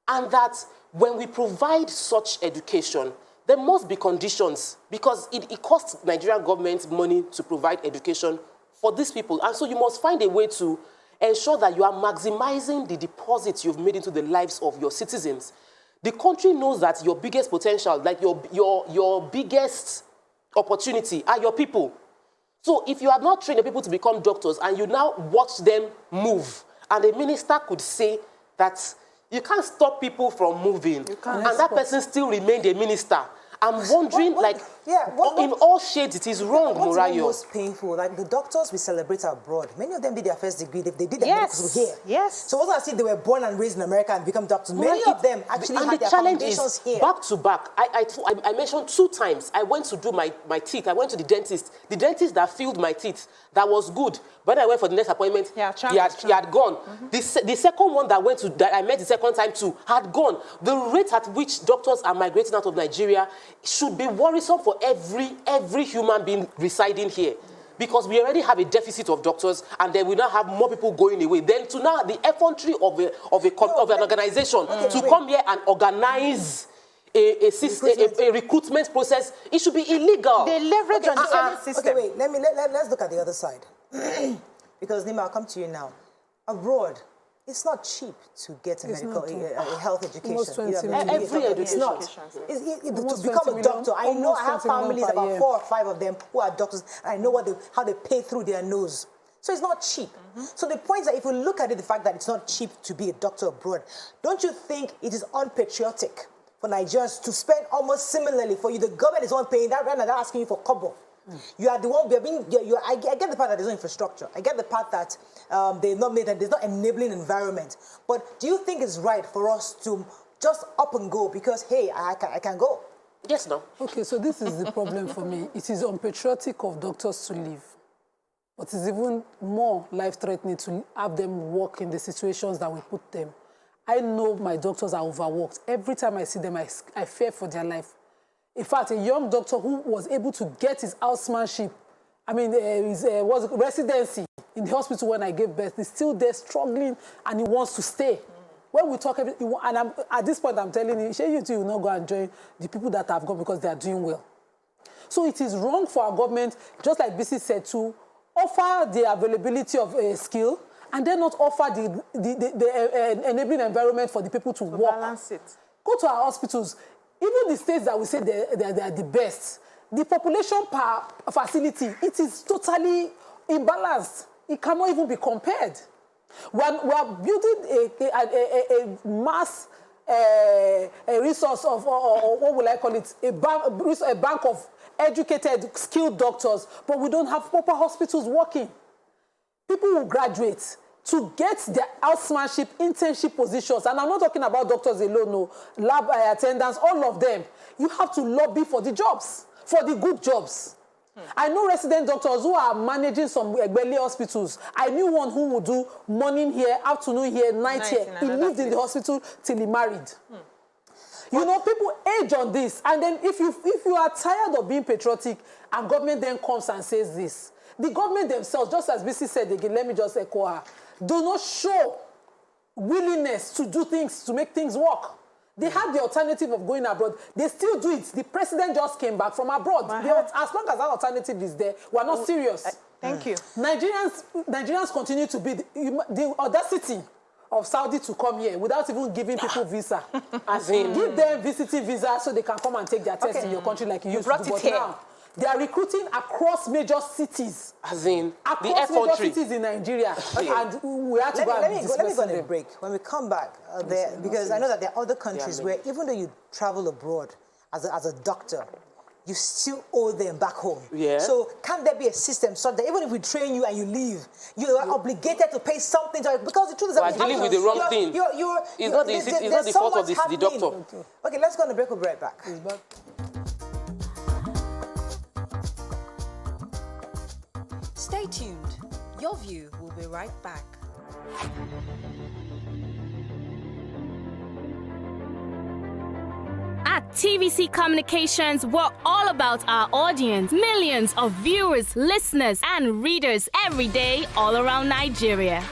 And that when we provide such education, there must be conditions, because it costs Nigerian government money to provide education for these people. And so you must find a way to ensure that you are maximizing the deposits you've made into the lives of your citizens. The country knows that your biggest potential, like your biggest opportunity are your people. So if you have not trained your people to become doctors and you now watch them move, and a minister could say that you can't stop people from moving, and that person still remained a minister, I'm wondering, in all shades, it is wrong, What's Morayo. most painful? Like the doctors we celebrate abroad, many of them did their first degree. They did their medical school here. Yes. So it wasn't as if they were born and raised in America and become doctors. Many of them actually had their foundations here. Back to back. I mentioned 2 times. I went to do my teeth. I went to the dentist. The dentist that filled my teeth, that was good. When I went for the next appointment, he had gone. The second one that I met the second time too had gone. The rate at which doctors are migrating out of Nigeria should be worrisome for every human being residing here, because we already have a deficit of doctors, and then we now have more people going away. Then to now the effrontery of an organization to come here and organize a recruitment process, it should be illegal. They leverage on the system. Okay, wait. Let's look at the other side. Because Nima, I'll come to you now. Abroad, it's not cheap to get a health education. Every education. It's not. To become a doctor, I know I have families, about 4 or 5 of them, who are doctors, and I know how they pay through their nose. So it's not cheap. So the point is that if we look at it, the fact that it's not cheap to be a doctor abroad, don't you think it is unpatriotic for Nigerians to spend almost similarly for you? The government is the one paying that, right now they're asking you for kobo. You are the one. I get the part that there's no infrastructure. I get the part that they've not made that there's not enabling environment. But do you think it's right for us to just up and go because hey, I can go? Yes, no. Okay, so this is the problem for me. It is unpatriotic of doctors to leave, but it's even more life-threatening to have them work in the situations that we put them. I know my doctors are overworked. Every time I see them, I fear for their life. In fact, a young doctor who was able to get his housemanship, his residency in the hospital when I gave birth, is still there struggling and he wants to stay. When we talk, at this point I'm telling you, you two will not go and join the people that have gone because they are doing well. So it is wrong for our government, just like BC said, to offer the availability of a skill and then not offer the enabling environment for the people to work. Balance it. Go to our hospitals. Even the states that we say they are the best, the population per facility, it is totally imbalanced. It cannot even be compared. We are building a mass a resource of, or what will I call it, a bank of educated, skilled doctors, but we don't have proper hospitals working. People will graduate to get their housemanship, internship positions, and I'm not talking about doctors alone, no, lab attendants, all of them. You have to lobby for the jobs, for the good jobs. I know resident doctors who are managing some Egbeli hospitals. I knew one who would do morning here, afternoon here, night here. He lived in the hospital till he married. You know, people age on this, and then if you are tired of being patriotic, and government then comes and says this, the government themselves, just as BC said again, let me just echo her, do not show willingness to do things, to make things work. They have the alternative of going abroad. They still do it. The president just came back from abroad. As long as that alternative is there, we are not serious. Thank you. Nigerians continue to be the audacity of Saudi to come here without even giving people visa. As in, give them visiting visa so they can come and take their test in your country like you used to do. But now, they are recruiting across major cities. As in, across major cities in Nigeria. And we have to let me go on a break. When we come back, because I know that there are other countries where even though you travel abroad as a doctor, you still owe them back home. Yeah. So can't there be a system so that even if we train you and you leave, you are obligated to pay something? Because the truth is that we're dealing with the wrong thing. It's not the fault of the doctor. Okay, let's go on a break. We'll be right back. Stay tuned. Your View will be right back. At TVC Communications, we're all about our audience. Millions of viewers, listeners, and readers every day all around Nigeria.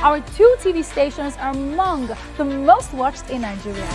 Our 2 TV stations are among the most watched in Nigeria.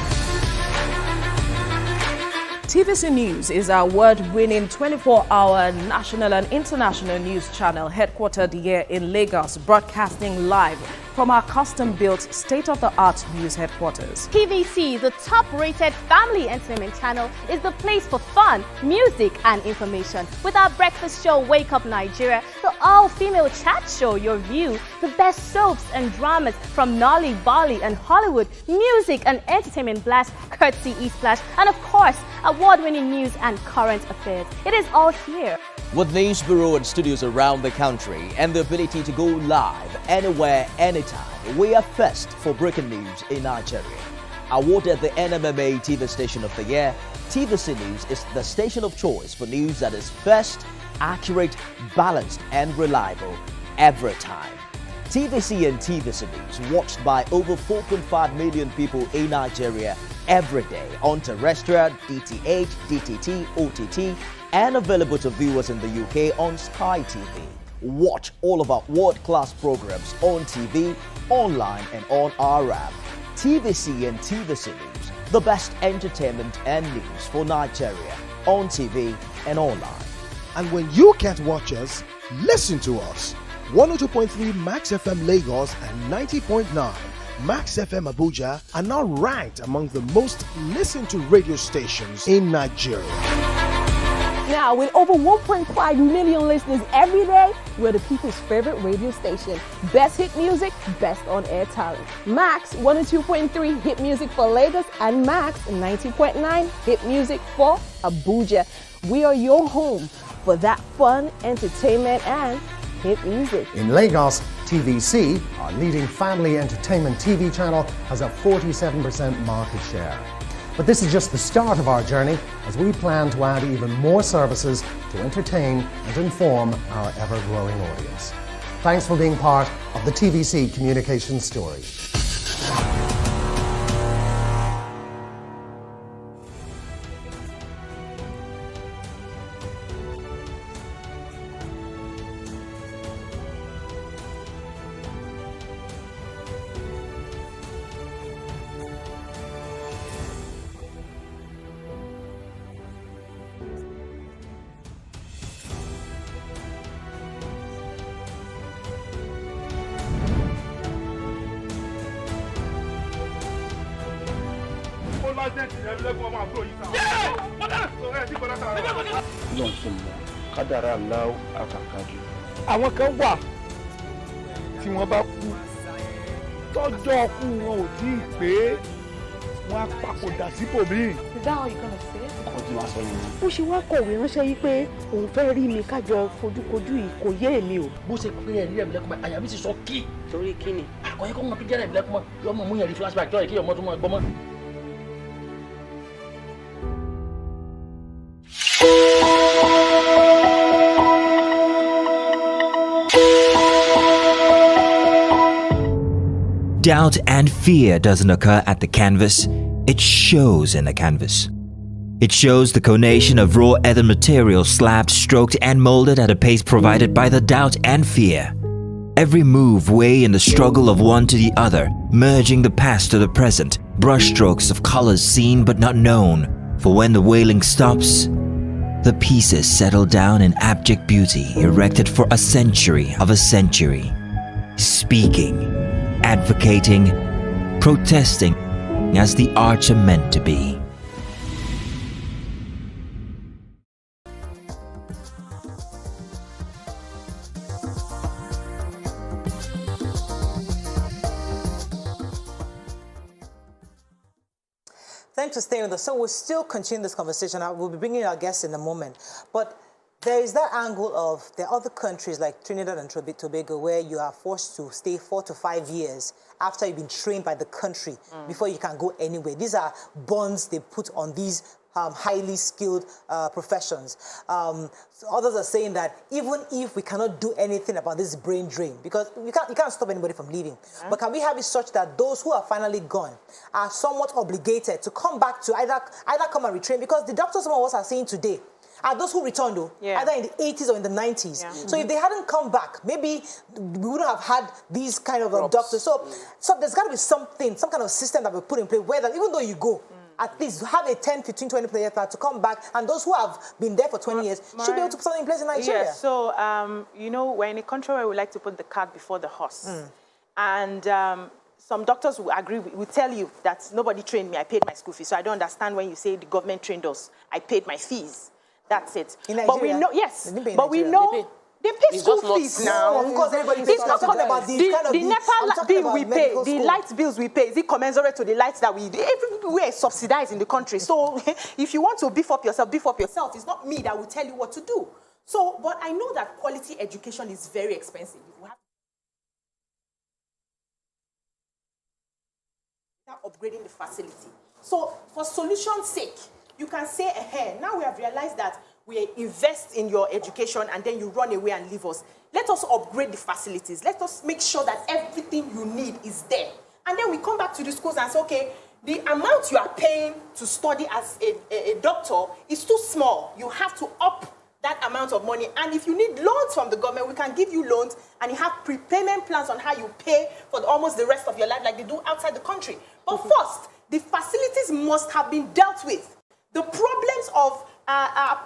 TVC News is our award-winning 24-hour national and international news channel headquartered here in Lagos, broadcasting live from our custom-built state-of-the-art news headquarters. TVC, the top-rated family entertainment channel, is the place for fun, music and information. With our breakfast show, Wake Up Nigeria, the all-female chat show, YourView, the best soaps and dramas from Nolly, Bolly and Hollywood, music and entertainment blast, courtesy eSplash, and of course, award-winning news and current affairs. It is all here. With news bureau and studios around the country and the ability to go live anywhere, anytime, we are first for breaking news in Nigeria. Awarded the NMMA TV Station of the Year, TVC News is the station of choice for news that is first, accurate, balanced and reliable every time. TVC and TVC News watched by over 4.5 million people in Nigeria every day on terrestrial, DTH, DTT, OTT, and available to viewers in the UK on Sky TV. Watch all of our world-class programs on TV, online and on our app. TVC and TVC News, the best entertainment and news for Nigeria on TV and online. And when you can't watch us, listen to us. 102.3 Max FM Lagos and 90.9 Max FM Abuja are now ranked among the most listened to radio stations in Nigeria. Now, with over 1.5 million listeners every day, we're the people's favorite radio station. Best hit music, best on-air talent. Max 102.3 hit music for Lagos and Max 90.9 hit music for Abuja. We are your home for that fun, entertainment, and hit music. In Lagos, TVC, our leading family entertainment TV channel, has a 47% market share. But this is just the start of our journey, as we plan to add even more services to entertain and inform our ever-growing audience. Thanks for being part of the TVC communications story. àwọn kan wà tí wọ́n bá kú tọ́jọ́ kú wọn ò tí ì pé wọ́n á papòdà síbòmíì. Is that how you gonna say it? Bó ṣe wá kọ̀wé ránṣẹ́ yìí pé òun fẹ́ rí mi kájọ fojúkojú yìí kò yé èmi o. Bó ṣe pé ẹ̀rí ẹ̀mí lẹ́kùnmọ́ àyà mi ti sọ kí. Torí kí ni? Àkọ́yẹ́ kọ́ mọ tó jẹ́rẹ̀ ẹ̀mí lẹ́kùnmọ́ yọmọ mú yẹn rí flashback jọ́ ìkí ọmọ tó mọ ẹgbọ́n mọ́. Doubt and fear doesn't occur at the canvas, it shows in the canvas. It shows the conation of raw earthen material slabbed, stroked and molded at a pace provided by the doubt and fear. Every move way in the struggle of one to the other, merging the past to the present, brushstrokes of colors seen but not known. For when the wailing stops, the pieces settle down in abject beauty erected for a century of a century. Speaking, advocating, protesting as the arts are meant to be. Thanks for staying with us. So we'll still continue this conversation. We'll be bringing our guests in a moment. But there is that angle of there are other countries like Trinidad and Tobago where you are forced to stay 4 to 5 years after you've been trained by the country before you can go anywhere. These are bonds they put on these highly skilled professions. So others are saying that even if we cannot do anything about this brain drain, because you can't stop anybody from leaving, but can we have it such that those who are finally gone are somewhat obligated to come back to either come and retrain, because the doctors, some of us are saying today, are those who returned, though, either in the 80s or in the 90s. Yeah. So if they hadn't come back, maybe we wouldn't have had these kind of doctors. So there's got to be something, some kind of system that we put in place where that even though you go, at least have a 10, 15, 20 player plan to come back, and those who have been there for 20 years should be able to put something in place in Nigeria. Yeah, so, you know, we're in a country where we like to put the cart before the horse. And some doctors will agree, will tell you that nobody trained me, I paid my school fees. So I don't understand when you say the government trained us, I paid my fees. That's it. In Nigeria? But we know, yes, but we know they pay school fees now. Because everybody It's not talking about the kind of the NEPA bill we pay, the light bills we pay, is it commensurate to the lights that we do? Everywhere is subsidized in the country. So if you want to beef up yourself, beef up yourself. It's not me that will tell you what to do. So, but I know that quality education is very expensive. You have upgrading the facility. So for solution's sake, you can say, now we have realized that we invest in your education and then you run away and leave us. Let us upgrade the facilities. Let us make sure that everything you need is there. And then we come back to the schools and say, okay, the amount you are paying to study as a doctor is too small. You have to up that amount of money. And if you need loans from the government, we can give you loans and you have prepayment plans on how you pay for almost the rest of your life like they do outside the country. But first, the facilities must have been dealt with. The problems of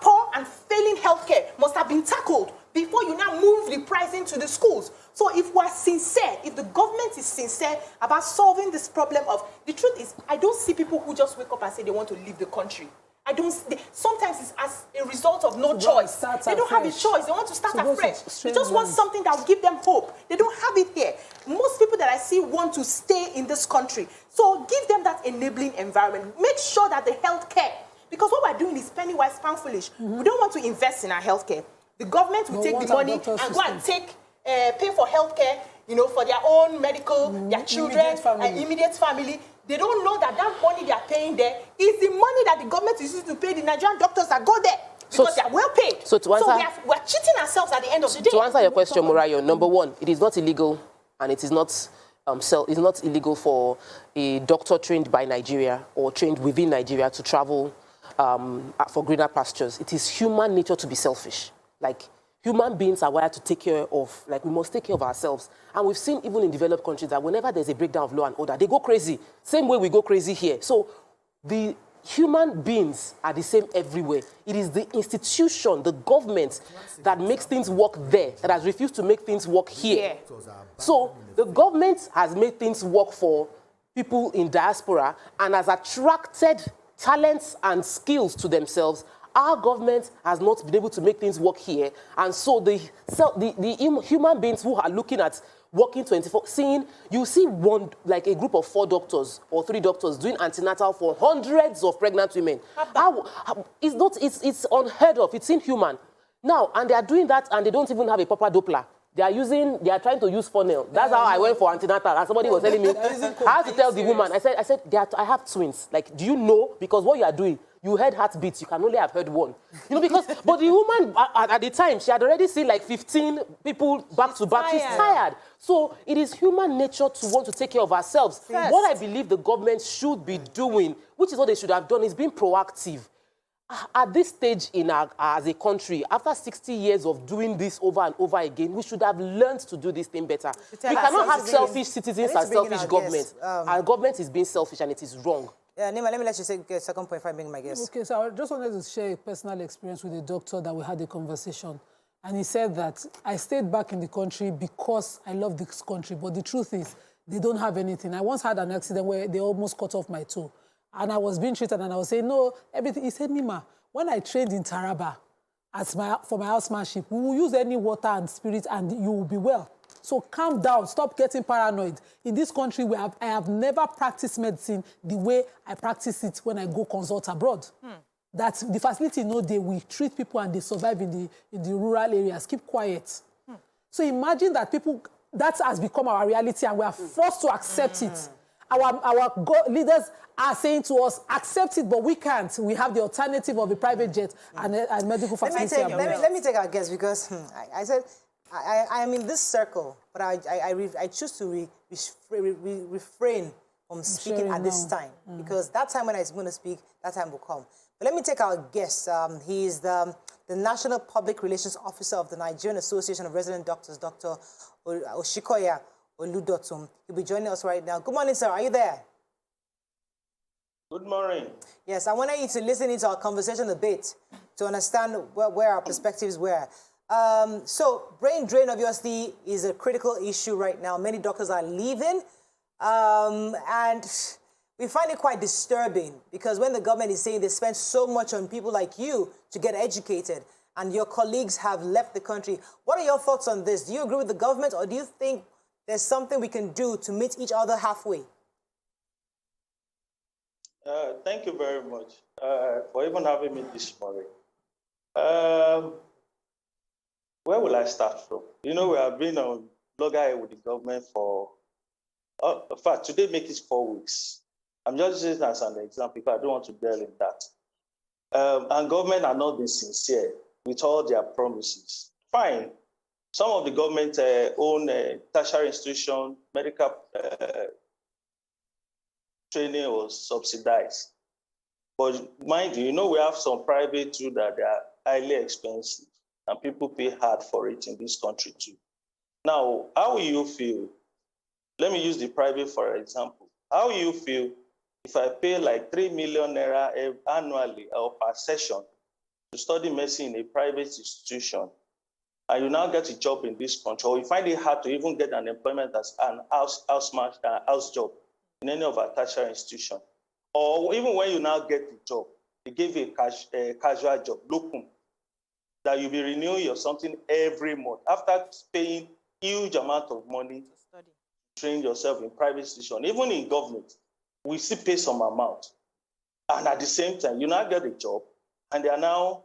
poor and failing healthcare must have been tackled before you now move the pricing to the schools. So if we're sincere, if the government is sincere about solving this problem of, the truth is, I don't see people who just wake up and say they want to leave the country. Sometimes it's as a result of no choice. They don't have a choice. They want to start afresh. They just want something that will give them hope. They don't have it here. Most people that I see want to stay in this country. So give them that enabling environment. Make sure that the healthcare, because what we're doing is penny wise, pound foolish. We don't want to invest in our healthcare. The government will take the money and go and pay for healthcare, you know, for their own medical, their children, and immediate family. They don't know that that money they are paying there is the money that the government is using to pay the Nigerian doctors that go there. Because they are well paid. So we're cheating ourselves at the end of the day. To answer your question, Morayo, number one, it is not illegal, and it is not it's not illegal for a doctor trained by Nigeria or trained within Nigeria to travel for greener pastures. It is human nature to be selfish. Like, human beings are wired to take care of, like, we must take care of ourselves. And we've seen even in developed countries that whenever there's a breakdown of law and order, they go crazy. Same way we go crazy here. So the human beings are the same everywhere. It is the institution, the government, that makes things work there, that has refused to make things work here. So the government has made things work for people in diaspora and has attracted talents and skills to themselves. Our government has not been able to make things work here. And so the human beings who are looking at working 24, you see one, like a group of 4 doctors or 3 doctors doing antenatal for hundreds of pregnant women. It's unheard of. It's inhuman. Now, and they are doing that and they don't even have a proper Doppler. They are trying to use funnel. That's how I went for antenatal. And somebody was telling me, I have to tell the woman, I said, I have twins. Like, do you know? Because what you are doing, you heard heartbeats, you can only have heard one. You know, because, but the woman, at the time, she had already seen like 15 people back to back. She's tired. So it is human nature to want to take care of ourselves. First. What I believe the government should be doing, which is what they should have done, is being proactive. At this stage as a country, after 60 years of doing this over and over again, we should have learned to do this thing better. We cannot have selfish citizens and selfish government. Our government is being selfish and it is wrong. Yeah, Nima, let me let you say a second point if I bring my guest. Okay, so I just wanted to share a personal experience with a doctor that we had a conversation. And he said that I stayed back in the country because I love this country. But the truth is, they don't have anything. I once had an accident where they almost cut off my toe. And I was being treated, and I was saying, no, everything. He said, Nima, when I trained in Taraba for my housemanship, we will use any water and spirit, and you will be well. So calm down, stop getting paranoid. In this country, I have never practiced medicine the way I practice it when I go consult abroad. That the facility we treat people and they survive in the rural areas. Keep quiet. So imagine that that has become our reality, and we are forced to accept it. Our leaders are saying to us, accept it, but we can't. We have the alternative of a private jet and medical facility. Let me take our guess, because I said I am in this circle, but I choose to refrain from speaking at this time, because that time when I'm going to speak, that time will come. But let me take our guest. He is the National Public Relations Officer of the Nigerian Association of Resident Doctors, Dr. Oshikoya Oludotum. He'll be joining us right now. Good morning, sir. Are you there? Good morning. Yes, I wanted you to listen into our conversation a bit to understand where our perspectives were. So brain drain obviously is a critical issue right now. Many doctors are leaving, and we find it quite disturbing because when the government is saying they spend so much on people like you to get educated and your colleagues have left the country, what are your thoughts on this? Do you agree with the government, or do you think there's something we can do to meet each other halfway? Thank you very much for even having me this morning. Where will I start from? You know, we have been on loggerhead with the government for, in fact, today makes it 4 weeks. I'm just using it as an example because I don't want to dwell in that. And government are not being sincere with all their promises. Fine. Some of the government own tertiary institution, medical training was subsidized. But mind you, we have some private too that they are highly expensive and people pay hard for it in this country too. Now, how will you feel? Let me use the private for example. How will you feel if I pay like 3 million naira annually or per session to study medicine in a private institution, and you now get a job in this country, or you find it hard to even get an employment as an house job in any of our tertiary institutions, or even when you now get the job, they give you a casual job, locum, that you'll be renewing or something every month after paying huge amount of money to train yourself in private institution. Even in government, we still pay some amount. And at the same time, you now get a job, and they're not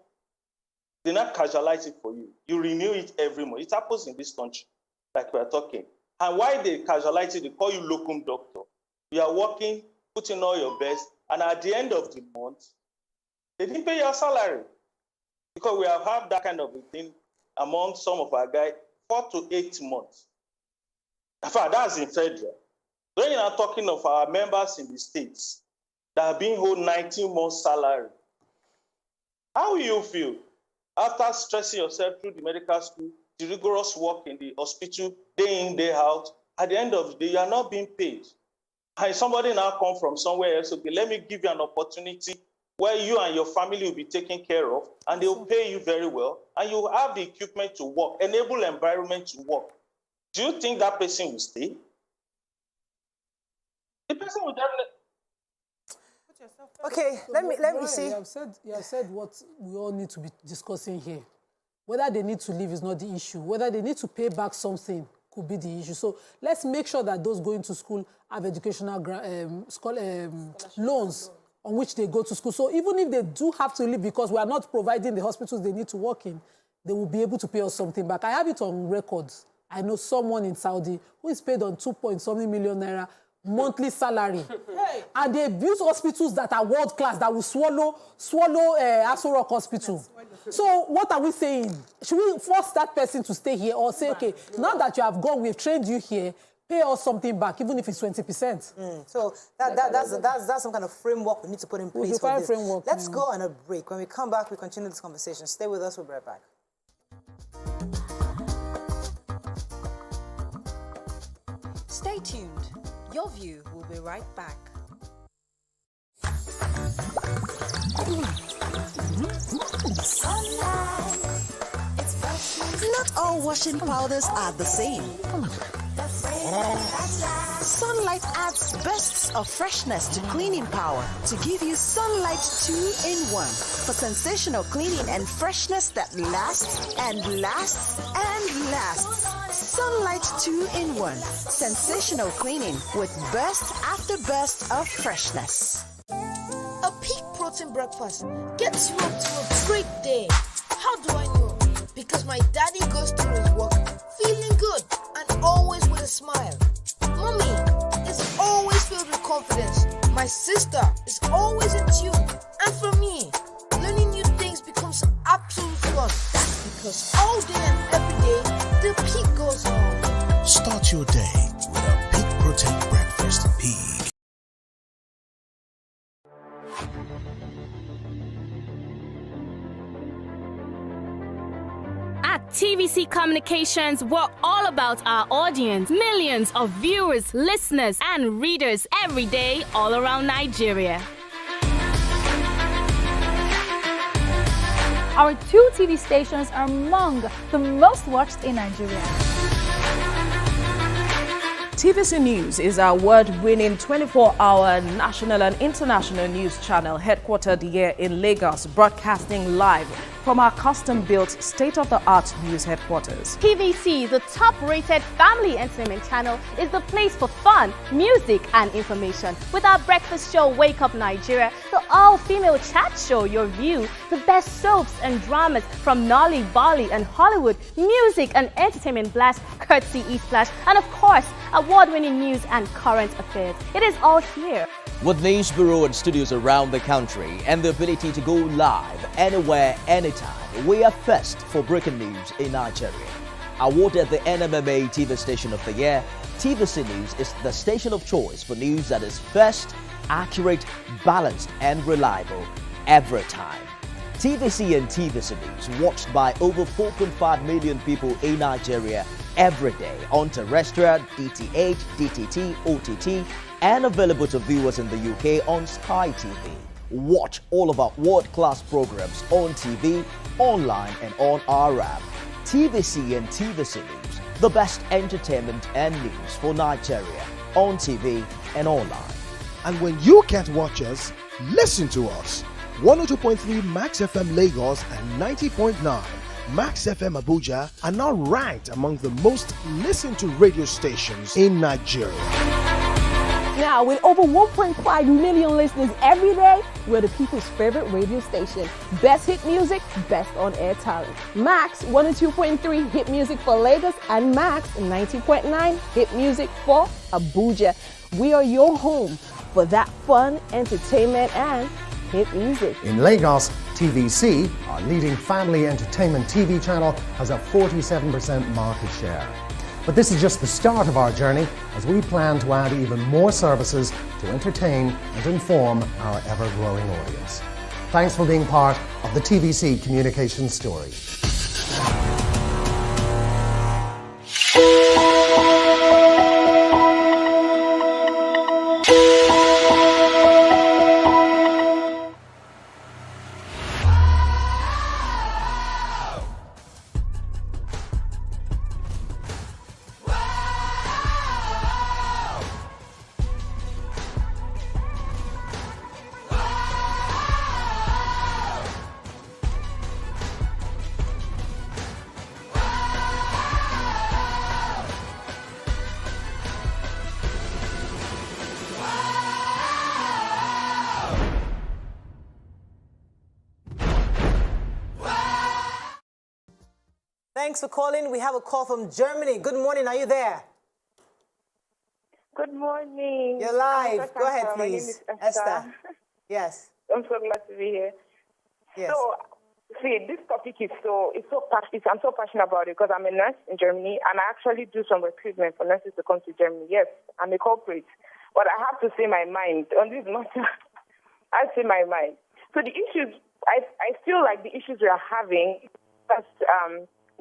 casualize it for you. You renew it every month. It happens in this country, like we're talking. And why they casualize it, they call you locum doctor. You are working, putting all your best, and at the end of the month, they didn't pay your salary. Because we have had that kind of a thing among some of our guys, 4 to 8 months. In fact, that's in federal. When you are talking of our members in the states that are being owed 19 months salary, how will you feel after stressing yourself through the medical school, the rigorous work in the hospital, day in, day out? At the end of the day, you are not being paid. And somebody now come from somewhere else, okay, let me give you an opportunity where you and your family will be taken care of, and they will pay you very well, and you have the equipment to work, enable environment to work. Do you think that person will stay? The person will definitely. Okay, let me see. You have said what we all need to be discussing here. Whether they need to leave is not the issue. Whether they need to pay back something could be the issue. So let's make sure that those going to school have educational loans on which they go to school. So even if they do have to leave because we are not providing the hospitals they need to work in, they will be able to pay us something back. I have it on record. I know someone in Saudi who is paid on 2.something million naira monthly salary. Hey. And they build hospitals that are world-class, that will swallow Aso Rock Hospital. So what are we saying? Should we force that person to stay here or say, okay, now that you have gone, we've trained you here, pay us something back, even if it's 20%. So that's some kind of framework we need to put in place for this. Framework. Let's go on a break. When we come back, we continue this conversation. Stay with us. We'll be right back. Stay tuned. Your View will be right back. Not all washing powders are the same. Sunlight adds bursts of freshness to cleaning power to give you Sunlight 2-in-1 for sensational cleaning and freshness that lasts and lasts and lasts. Sunlight 2-in-1, sensational cleaning with burst after burst of freshness. A peak protein breakfast gets you up to a great day. How do I know? Because my daddy goes through his work feeling good and always with a smile. Mommy is always filled with confidence. My sister is always in tune. And for me, learning new things becomes absolute fun. That's because all day and every day, the peak goes on. Start your day with a Peak Protein Breakfast. Peak. At TVC Communications, we're all about our audience. Millions of viewers, listeners, and readers every day all around Nigeria. Our 2 TV stations are among the most watched in Nigeria. TVC News is our award-winning 24-hour national and international news channel headquartered here in Lagos, broadcasting live from our custom-built state-of-the-art news headquarters. TVC, the top-rated family entertainment channel, is the place for fun, music and information. With our breakfast show, Wake Up Nigeria, the all-female chat show, Your View, the best soaps and dramas from Nolly, Bolly and Hollywood, music and entertainment blast, courtesy eSplash, and of course, award-winning news and current affairs. It is all here. With news bureau and studios around the country and the ability to go live anywhere, anytime, we are first for breaking news in Nigeria. Awarded the NMMA TV Station of the Year, TVC News is the station of choice for news that is first, accurate, balanced and reliable every time. TVC and TVC News watched by over 4.5 million people in Nigeria every day on terrestrial, DTH, DTT, OTT, and available to viewers in the UK on Sky TV. Watch all of our world-class programs on TV, online and on our app. TVC and TVC News, the best entertainment and news for Nigeria on TV and online. And when you can't watch us, listen to us. 102.3 Max FM Lagos and 90.9 Max FM Abuja are now ranked among the most listened to radio stations in Nigeria. Now, with over 1.5 million listeners every day, we're the people's favorite radio station. Best hit music, best on-air talent. Max 102.3 hit music for Lagos and Max 90.9 hit music for Abuja. We are your home for that fun, entertainment, and hit music. In Lagos, TVC, our leading family entertainment TV channel, has a 47% market share. But this is just the start of our journey, as we plan to add even more services to entertain and inform our ever-growing audience. Thanks for being part of the TVC communications story. Thanks for calling. We have a call from Germany. Good morning. Are you there? Good morning. You're live. Go ahead, My name please. is Esther. Yes. I'm so glad to be here. Yes. So, see, this topic is so passionate. I'm so passionate about it because I'm a nurse in Germany and I actually do some recruitment for nurses to come to Germany. Yes, I'm a corporate, but I have to say my mind on this matter. I say my mind. So the issues, I feel like the issues we are having, that's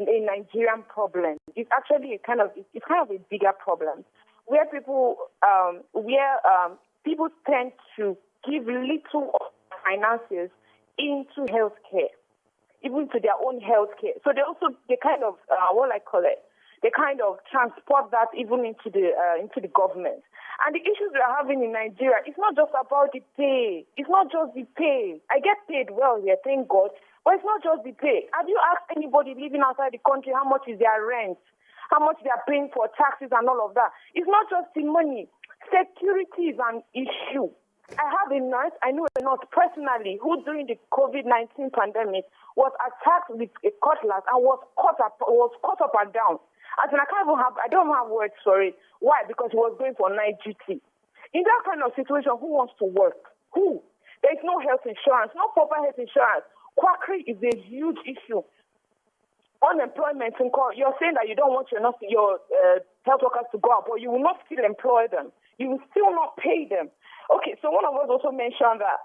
a Nigerian problem. It's actually kind of a bigger problem where people tend to give little finances into healthcare, even to their own healthcare. So they kind of transport that even into the government. And the issues we are having in Nigeria, it's not just about the pay. It's not just the pay. I get paid well here, thank God. But it's not just the pay. Have you asked anybody living outside the country how much is their rent, how much they are paying for taxes and all of that? It's not just the money. Security is an issue. I have a nurse, I know a nurse personally, who during the COVID-19 pandemic was attacked with a cutlass and was cut up and down. I don't have words for it. Why? Because he was going for night duty. In that kind of situation, who wants to work? Who? There is no health insurance, no proper health insurance. Quackery is a huge issue. Unemployment, you're saying that you don't want your health workers to go out, but you will not still employ them. You will still not pay them. Okay, so one of us also mentioned that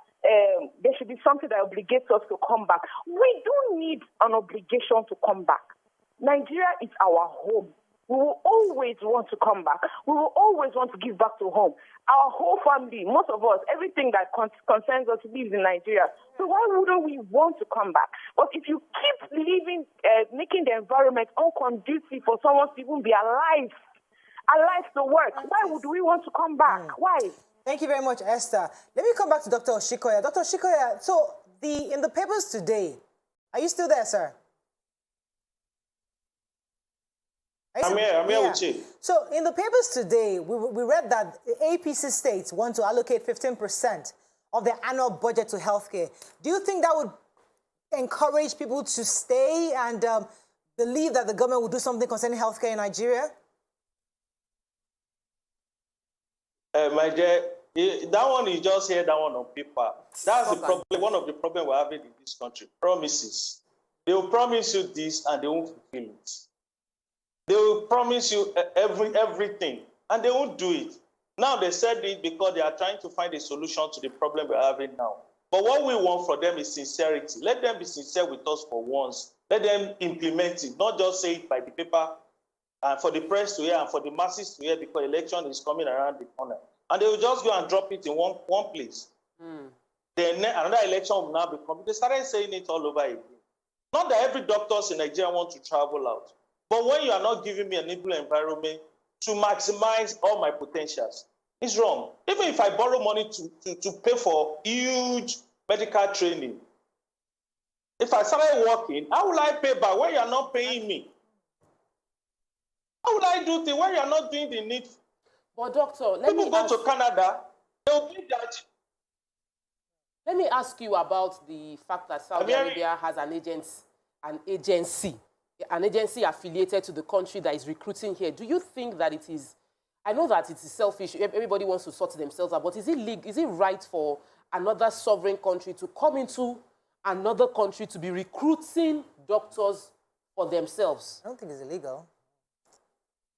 there should be something that obligates us to come back. We don't need an obligation to come back. Nigeria is our home. We will always want to come back. We will always want to give back to home. Our whole family, most of us, everything that concerns us lives in Nigeria. So why wouldn't we want to come back? But if you keep making the environment unconducive for someone to even be alive to work, why would we want to come back? Why? Thank you very much, Esther. Let me come back to Dr. Oshikoya. Dr. Oshikoya, so in the papers today, are you still there, sir? I'm here with you. So in the papers today, we read that the APC states want to allocate 15% of their annual budget to healthcare. Do you think that would encourage people to stay and believe that the government will do something concerning healthcare in Nigeria? My dear, that one you just hear that one on paper. That's the problem. One of the problems we're having in this country. Promises. They will promise you this and they won't fulfill it. They will promise you everything, and they won't do it. Now they said it because they are trying to find a solution to the problem we're having now. But what we want from them is sincerity. Let them be sincere with us for once. Let them implement it, not just say it by the paper, and for the press to hear and for the masses to hear because election is coming around the corner. And they will just go and drop it in one place. Then another election will now be coming. They started saying it all over again. Not that every doctor in Nigeria wants to travel out. But when you are not giving me an equal environment to maximize all my potentials, it's wrong. Even if I borrow money to pay for huge medical training, if I started working, how will I pay back when you are not paying me? How would I do things when you are not doing the need? But doctor, people go to Canada, they'll be that. Let me ask you about the fact that Saudi Arabia has an agency affiliated to the country that is recruiting here. Do you think that it is, I know that it is selfish, everybody wants to sort themselves out, but is it right for another sovereign country to come into another country to be recruiting doctors for themselves? I don't think it's illegal.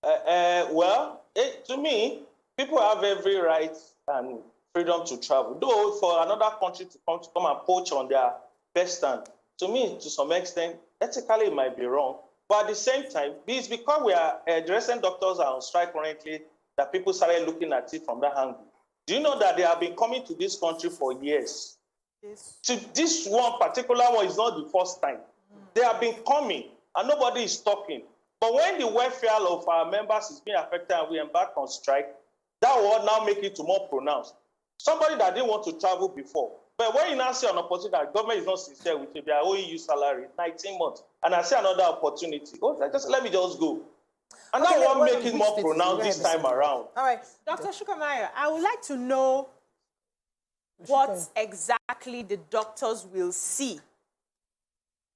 To me, people have every right and freedom to travel. Though for another country to come and poach on their best stand, to me, to some extent, ethically, it might be wrong. But at the same time, it's because we are addressing doctors are on strike currently that people started looking at it from that angle. Do you know that they have been coming to this country for years? Yes. So this one particular one is not the first time. They have been coming and nobody is talking. But when the welfare of our members is being affected and we embark on strike, that will now make it more pronounced. Somebody that didn't want to travel before, but when you now see an opportunity that government is not sincere with you, they are owing you salary 19 months, and I see another opportunity, let me just go. And that won't make it more pronounced this time around. All right. Dr. Shukamaya, I would like to know what exactly the doctors will see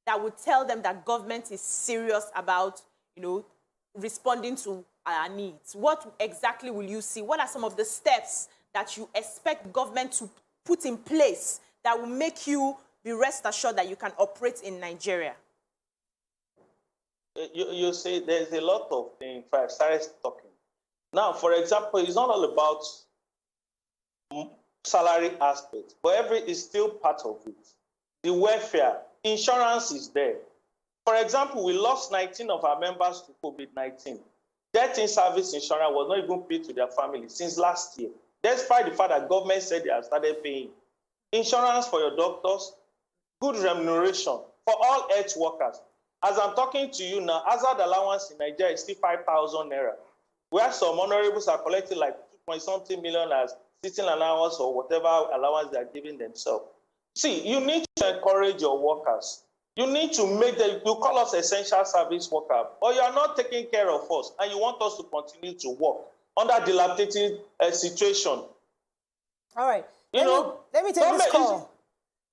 that would tell them that government is serious about, responding to our needs. What exactly will you see? What are some of the steps that you expect government to put in place that will make you be rest assured that you can operate in Nigeria? You see, there's a lot of things. If I started talking. Now, for example, it's not all about salary aspect, but is still part of it. The welfare, insurance is there. For example, we lost 19 of our members to COVID-19. Death in service insurance was not even paid to their family since last year, despite the fact that government said they have started paying. Insurance for your doctors, good remuneration for all health workers. As I'm talking to you now, hazard allowance in Nigeria is still 5,000 naira. Where some honorables are collecting like 2.something million as sitting allowance or whatever allowance they are giving themselves. See, you need to encourage your workers. You need to make them, you call us essential service worker, or you are not taking care of us and you want us to continue to work under dilapidated situation. All right. Let me take this call.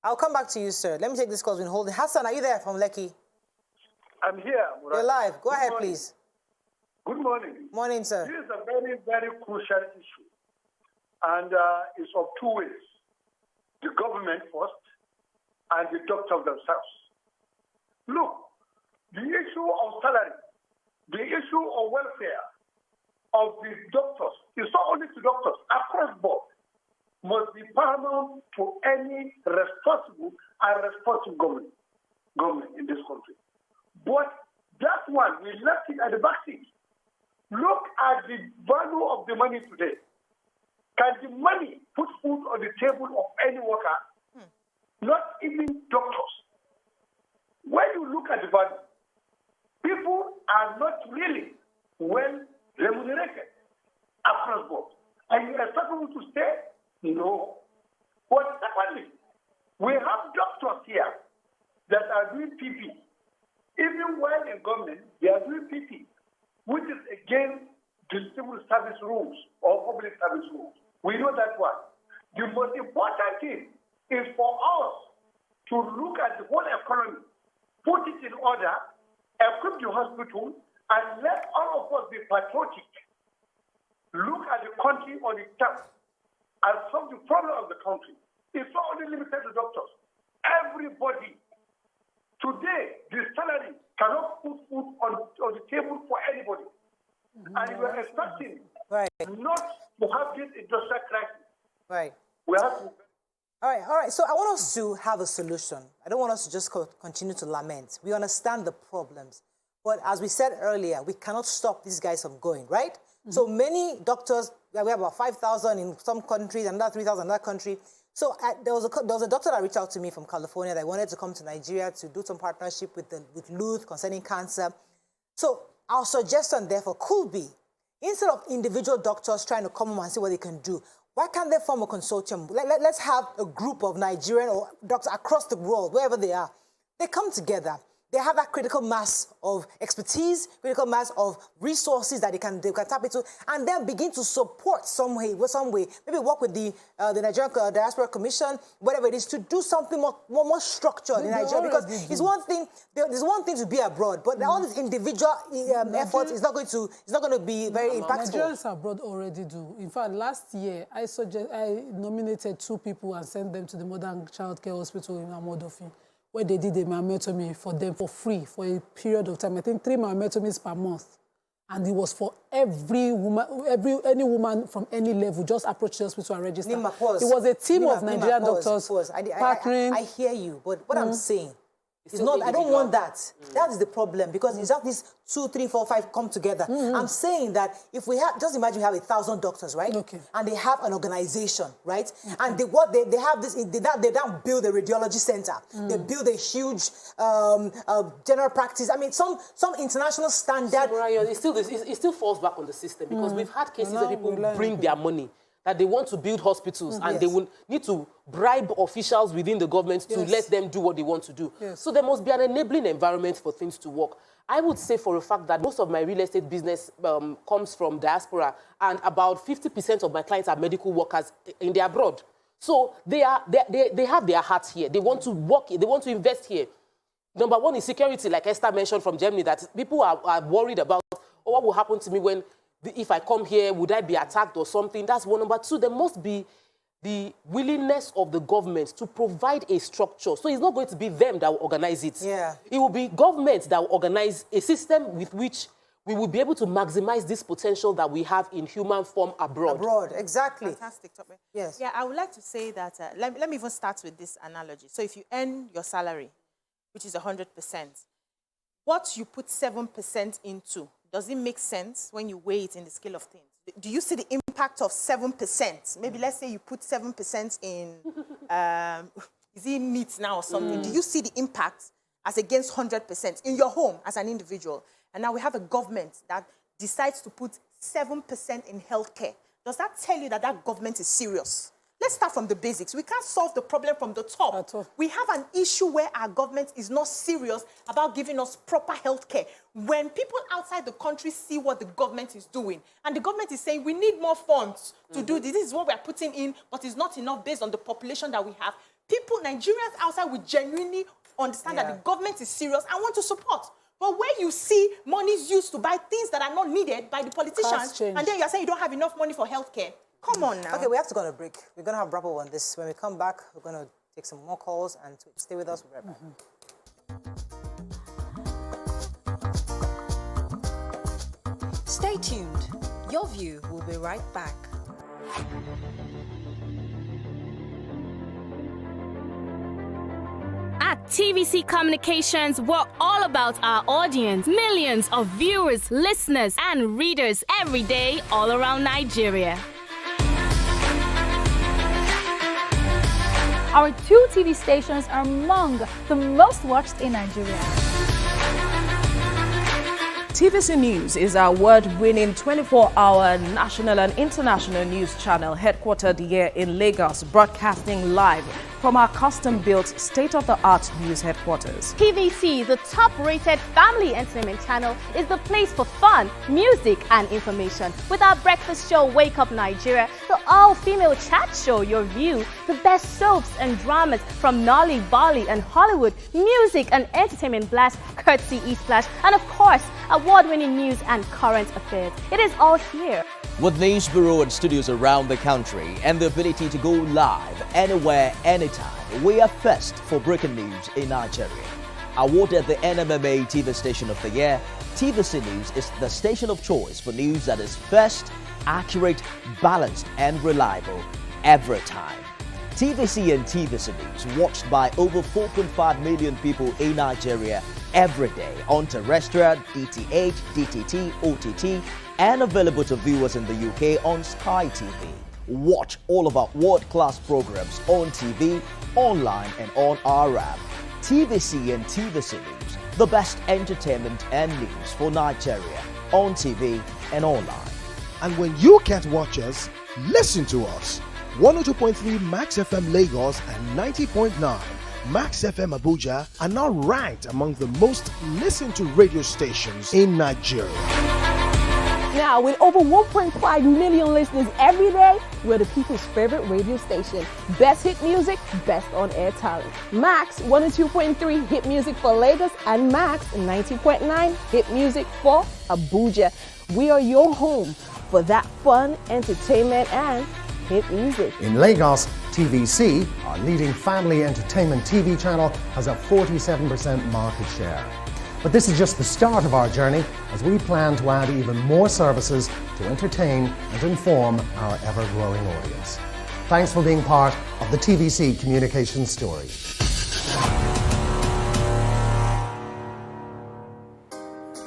I'll come back to you, sir. Let me take this call. Been holding. Hassan, are you there from Lekki? I'm here. You're live. Go ahead, please. Good morning. Morning, sir. This is a very, very crucial issue. And it's of two ways. The government first and the doctors themselves. Look, the issue of salary, the issue of welfare of the doctors, it's not only to doctors, across board, must be paramount to any responsible government in this country. But that one, we left it at the back seat. Look at the value of the money today. Can the money put food on the table of any worker? Not even doctors. When you look at the value, people are not really well remunerated across board. And you expect people to stay? No. But secondly, we have doctors here that are doing PP. Even while in government, they are doing PP, which is against the civil service rules or public service rules. We know that one. The most important thing is for us to look at the whole economy, put it in order, equip the hospital, and let all of us be patriotic. Look at the country on itself and solve the problem of the country. It's not only limited to doctors. Everybody. Today, the salary cannot put food on the table for anybody. And we are expecting not to have this industrial crisis. Right. We have to. All right. So I want us to have a solution. I don't want us to just continue to lament. We understand the problems. But as we said earlier, we cannot stop these guys from going, right? So many doctors, we have about 5,000 in some countries, another 3,000 in that country. So there was a doctor that reached out to me from California that wanted to come to Nigeria to do some partnership with Luth concerning cancer. So our suggestion, therefore, could be, instead of individual doctors trying to come home and see what they can do, why can't they form a consortium? Let's have a group of Nigerian or doctors across the world, wherever they are. They come together. They have that critical mass of expertise, critical mass of resources that they can tap into, and then begin to support some way. Maybe work with the Nigerian Diaspora Commission, whatever it is, to do something more structured in Nigeria. Because it's one thing. There's one thing to be abroad, but all these individual efforts is not going to be very impactful. Nigerians abroad already do. In fact, last year I nominated 2 people and sent them to the Modern Child Care Hospital in Amodofi, where they did a mammotomy for them for free for a period of time. I think 3 mammotomies per month. And it was for any woman from any level, just approach the hospital and register. It was a team of Nigerian doctors partnering. I hear you, but what I'm saying is not, I don't want that. That is the problem, because it's not these 2, 3, 4, 5 come together. I'm saying that if we have, just imagine we have 1,000 doctors, right? Okay. And they have an organization, right? And they have this, they don't build a radiology center. They build a huge general practice. I mean, some international standard. So, Brian, it still falls back on the system, because we've had cases where people bring their money, that they want to build hospitals, and they will need to bribe officials within the government to let them do what they want to do. So there must be an enabling environment for things to work. I would say for a fact that most of my real estate business comes from diaspora, and about 50% of my clients are medical workers in the abroad. So they have their hearts here. They want to work here. They want to invest here. Number one is security, like Esther mentioned from Germany, that people are worried about, oh, what will happen to me if I come here, would I be attacked or something? That's one. Number two, there must be the willingness of the government to provide a structure. So it's not going to be them that will organize it. Yeah. It will be government that will organize a system with which we will be able to maximize this potential that we have in human form abroad. Abroad, exactly. Fantastic topic. Yes. Yeah, I would like to say that, let me even start with this analogy. So if you earn your salary, which is 100%, what you put 7% into, does it make sense when you weigh it in the scale of things? Do you see the impact of 7%? Maybe let's say you put 7% in, is it meat now or something? Do you see the impact as against 100% in your home as an individual? And now we have a government that decides to put 7% in healthcare. Does that tell you that that government is serious? Let's start from the basics. We can't solve the problem from the top. We have an issue where our government is not serious about giving us proper health care. When people outside the country see what the government is doing, and the government is saying, we need more funds to do this. This is what we are putting in, but it's not enough based on the population that we have. People, Nigerians outside, will genuinely understand that the government is serious and want to support. But where you see money is used to buy things that are not needed by the politicians, and then you're saying you don't have enough money for health care. Come on now. Okay, we have to go on a break. We're going to have a wrap up on this. When we come back, we're going to take some more calls, and stay with us. We'll be right back. Stay tuned. Your View will be right back. At TVC Communications, we're all about our audience. Millions of viewers, listeners, and readers every day all around Nigeria. Our 2 TV stations are among the most watched in Nigeria. TVC News is our award-winning 24-hour national and international news channel headquartered here in Lagos, broadcasting live from our custom-built state-of-the-art news headquarters. TVC, the top-rated family entertainment channel, is the place for fun, music, and information. With our breakfast show, Wake Up Nigeria, the all-female chat show, YourView, the best soaps and dramas from Nolly, Bolly, and Hollywood, music and entertainment blast, courtesy eSplash, and of course, award-winning news and current affairs. It is all here. With news bureau and studios around the country and the ability to go live anywhere, anytime, we are first for breaking news in Nigeria. Awarded the NMMA TV Station of the Year, TVC News is the station of choice for news that is first, accurate, balanced, and reliable every time. TVC and TVC News watched by over 4.5 million people in Nigeria every day on terrestrial, DTH, DTT, OTT, and available to viewers in the UK on Sky TV. Watch all of our world-class programs on TV, online, and on our app. TVC and TVC News, the best entertainment and news for Nigeria on TV and online. And when you can't watch us, listen to us. 102.3 Max FM Lagos and 90.9 Max FM Abuja are now ranked among the most listened to radio stations in Nigeria. Now, with over 1.5 million listeners every day, we're the people's favorite radio station. Best hit music, best on-air talent. Max 102.3 hit music for Lagos and Max 90.9 hit music for Abuja. We are your home for that fun, entertainment, and hit music. In Lagos, TVC, our leading family entertainment TV channel, has a 47% market share. But this is just the start of our journey, as we plan to add even more services to entertain and inform our ever-growing audience. Thanks for being part of the TVC communications story.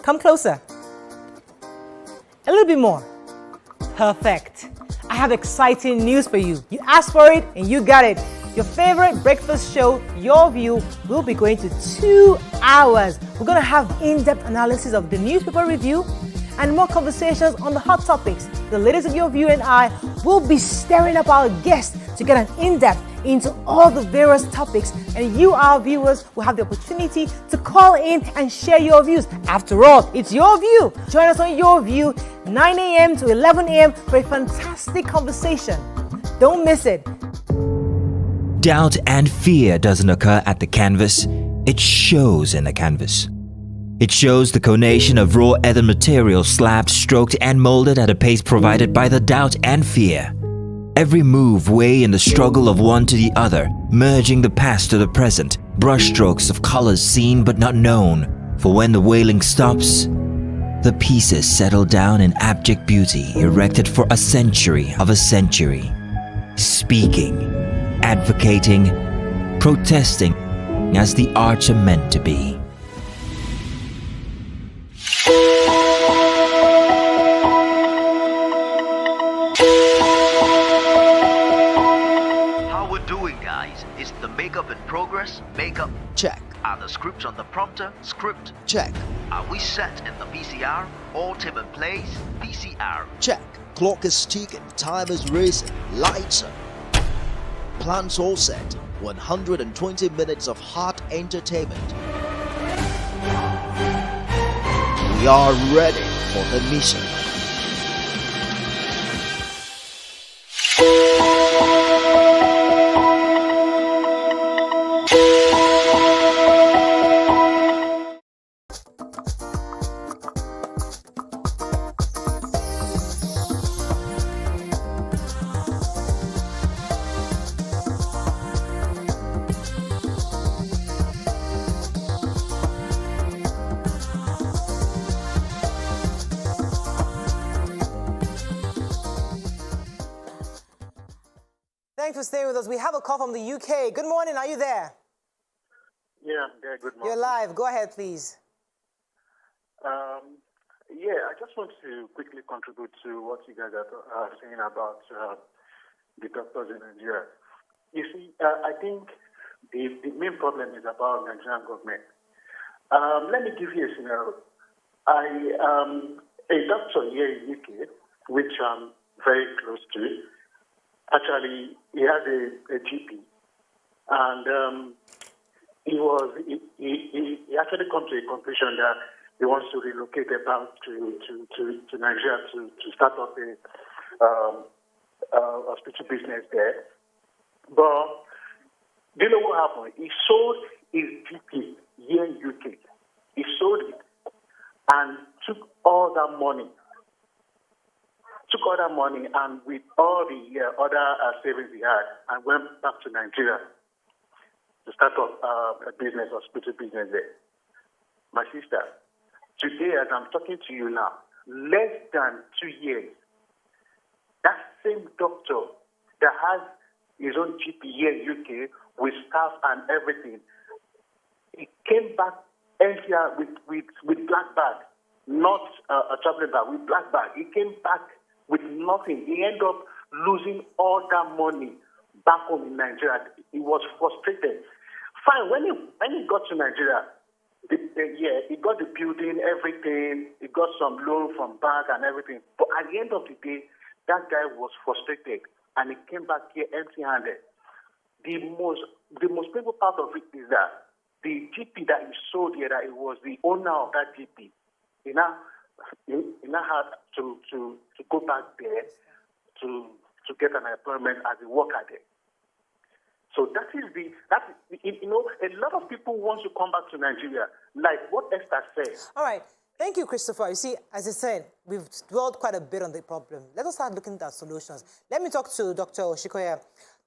Come closer. A little bit more. Perfect. I have exciting news for you. You asked for it and you got it. Your favorite breakfast show, YourView, will be going to 2 hours. We're going to have in-depth analysis of the newspaper review and more conversations on the hot topics. The ladies of YourView and I will be stirring up our guests to get an in-depth into all the various topics, and you, our viewers, will have the opportunity to call in and share your views. After all, it's your view. Join us on YourView, 9 a.m. to 11 a.m. for a fantastic conversation. Don't miss it. Doubt and fear doesn't occur at the canvas, it shows in the canvas. It shows the coordination of raw earthen material slabbed, stroked, and molded at a pace provided by the doubt and fear. Every move way in the struggle of one to the other, merging the past to the present, brushstrokes of colors seen but not known. For when the wailing stops, the pieces settle down in abject beauty erected for a century of a century. Speaking, advocating, protesting as the arts are meant to be. How we're doing, guys? Is the makeup in progress? Makeup check. Are the scripts on the prompter? Script check. Are we set in the PCR? All team in place? PCR check. Clock is ticking, time is racing, lights are. Plans all set. 120 minutes of hot entertainment. We are ready for the mission. Thanks for staying with us. We have a call from the UK. Good morning. Are you there? Yeah, good morning. You're live. Go ahead, please. I just want to quickly contribute to what you guys are saying about the doctors in Nigeria. You see, I think the main problem is about Nigerian government. Let me give you a scenario. A doctor here in UK, which I'm very close to, actually, he has a GP, and he actually come to a conclusion that he wants to relocate back to Nigeria to start up a hospital business there. But do you know what happened? He sold his GP here in UK. He sold it and took all that money. And with all the other savings he had, and went back to Nigeria to start up a business, hospital business there. My sister, today as I'm talking to you now, less than 2 years, that same doctor that has his own GP here in UK with staff and everything, he came back NCR with black bag, not a traveling bag, with black bag. He came back with nothing. He ended up losing all that money back home in Nigeria. He was frustrated. Fine, when he got to Nigeria, he got the building, everything. He got some loan from bank and everything. But at the end of the day, that guy was frustrated, and he came back here empty-handed. The most painful part of it is that the GP that he sold here, that he was the owner of that GP, he now had to go back there to get an employment as a worker there. So a lot of people want to come back to Nigeria, like what Esther said. All right. Thank you, Christopher. You see, as I said, we've dwelled quite a bit on the problem. Let us start looking at solutions. Let me talk to Dr. Oshikoya.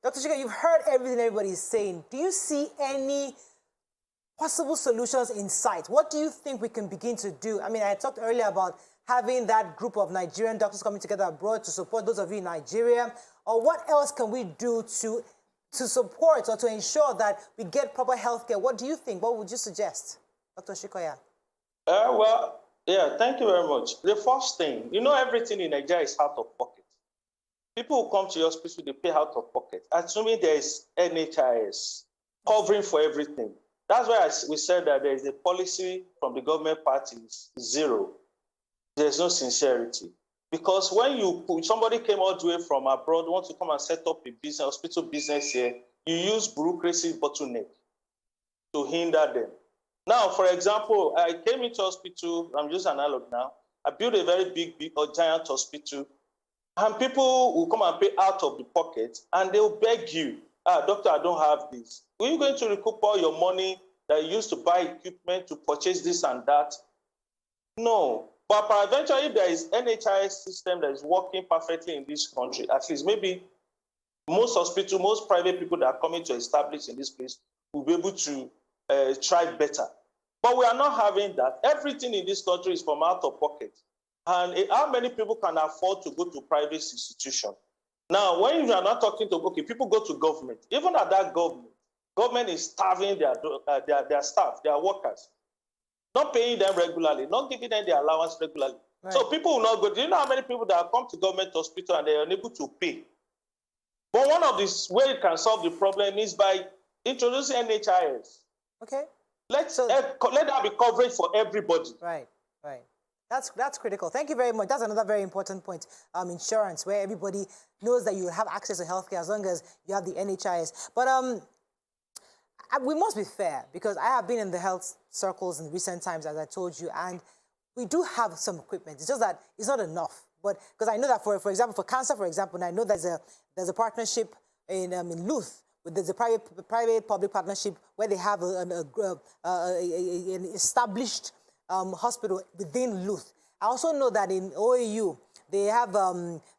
Dr. Oshikoya, you've heard everything everybody is saying. Do you see any possible solutions in sight? What do you think we can begin to do? I mean, I talked earlier about having that group of Nigerian doctors coming together abroad to support those of you in Nigeria. Or what else can we do to support or to ensure that we get proper health care? What do you think? What would you suggest, Dr. Oshikoya? Thank you very much. The first thing, everything in Nigeria is out of pocket. People who come to your hospital, they pay out of pocket, assuming there is NHIS covering for everything. That's why we said that there is a policy from the government parties, zero. There's no sincerity. Because when somebody came all the way from abroad, wants to come and set up a business, hospital business here, you use bureaucracy bottleneck to hinder them. Now, for example, I came into hospital, I'm just analog now. I built a very big or giant hospital, and people will come and pay out of the pocket, and they'll beg you, doctor, I don't have this. Are you going to recoup all your money that you used to buy equipment to purchase this and that? No. But eventually, if there is NHIS system that is working perfectly in this country, at least maybe most hospitals, most private people that are coming to establish in this place will be able to try better. But we are not having that. Everything in this country is from out of pocket. And how many people can afford to go to private institution? Now, when you are not talking to, people go to government. Even at that government is starving their staff, their workers. Not paying them regularly, not giving them their allowance regularly. Right. So people will not go. Do you know how many people that have come to government hospital and they are unable to pay? But one of the ways you can solve the problem is by introducing NHIS. Okay. Let that be coverage for everybody. Right. That's critical. Thank you very much. That's another very important point. Insurance, where everybody knows that you have access to healthcare as long as you have the NHIS. But we must be fair, because I have been in the health circles in recent times, as I told you, and we do have some equipment. It's just that it's not enough. But because I know that, for example, for cancer, for example, and I know there's a partnership in Louth. There's a private-public partnership where they have an established hospital within Louth. I also know that in OAU, they have,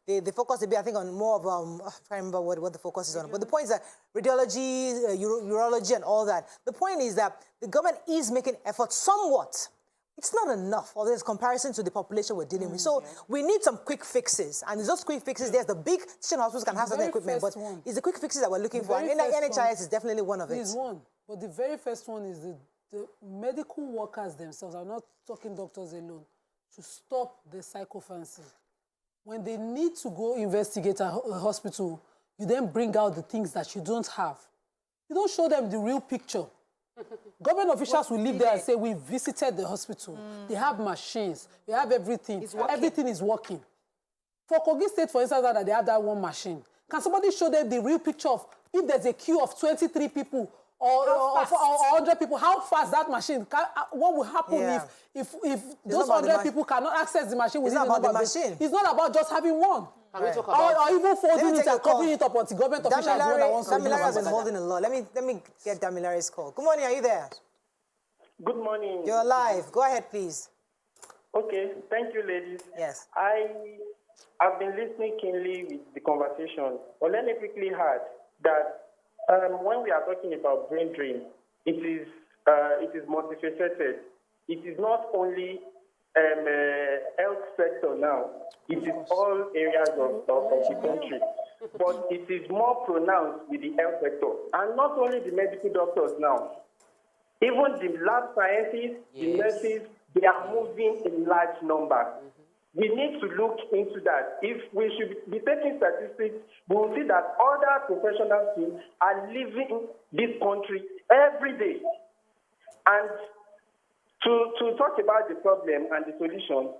they focus a bit, I think, on more of, I can't remember what the focus is on. But the point is that radiology, urology, and all that. The point is that the government is making efforts somewhat, it's not enough, or there's comparison to the population we're dealing with. So we need some quick fixes. And those quick fixes, there's the big teaching hospitals can have certain equipment, but it's the quick fixes that we're looking for. And NHIS is definitely one of it. Is one. But the very first one is the medical workers themselves, I'm not talking doctors alone, to stop the psychophancy. When they need to go investigate a hospital, you then bring out the things that you don't have. You don't show them the real picture. Government officials will live there and say, we visited the hospital. They have machines. They have everything. Everything is working. For Kogi State, for instance, that they have that one machine. Can somebody show them the real picture of if there's a queue of 23 people or 100 people, how fast that machine, what will happen if those 100 people cannot access the machine? It's not about the machine. It's not about just having one. Can we talk about... Or even folding it and covering it up until government officials know that wants to do Damilare has been holding a lot. Let me get Damilare's call. Good morning, are you there? Good morning. You're live. Go ahead, please. Okay, thank you, ladies. Yes. I've been listening keenly with the conversation. But let me quickly add that when we are talking about brain drain, it is multifaceted. It is not only health sector now. It is all areas of the country. But it is more pronounced with the health sector. And not only the medical doctors now. Even the lab scientists, the nurses, they are moving in large numbers. We need to look into that. If we should be taking statistics, we will see that other professionals are leaving this country every day. And to talk about the problem and the solution,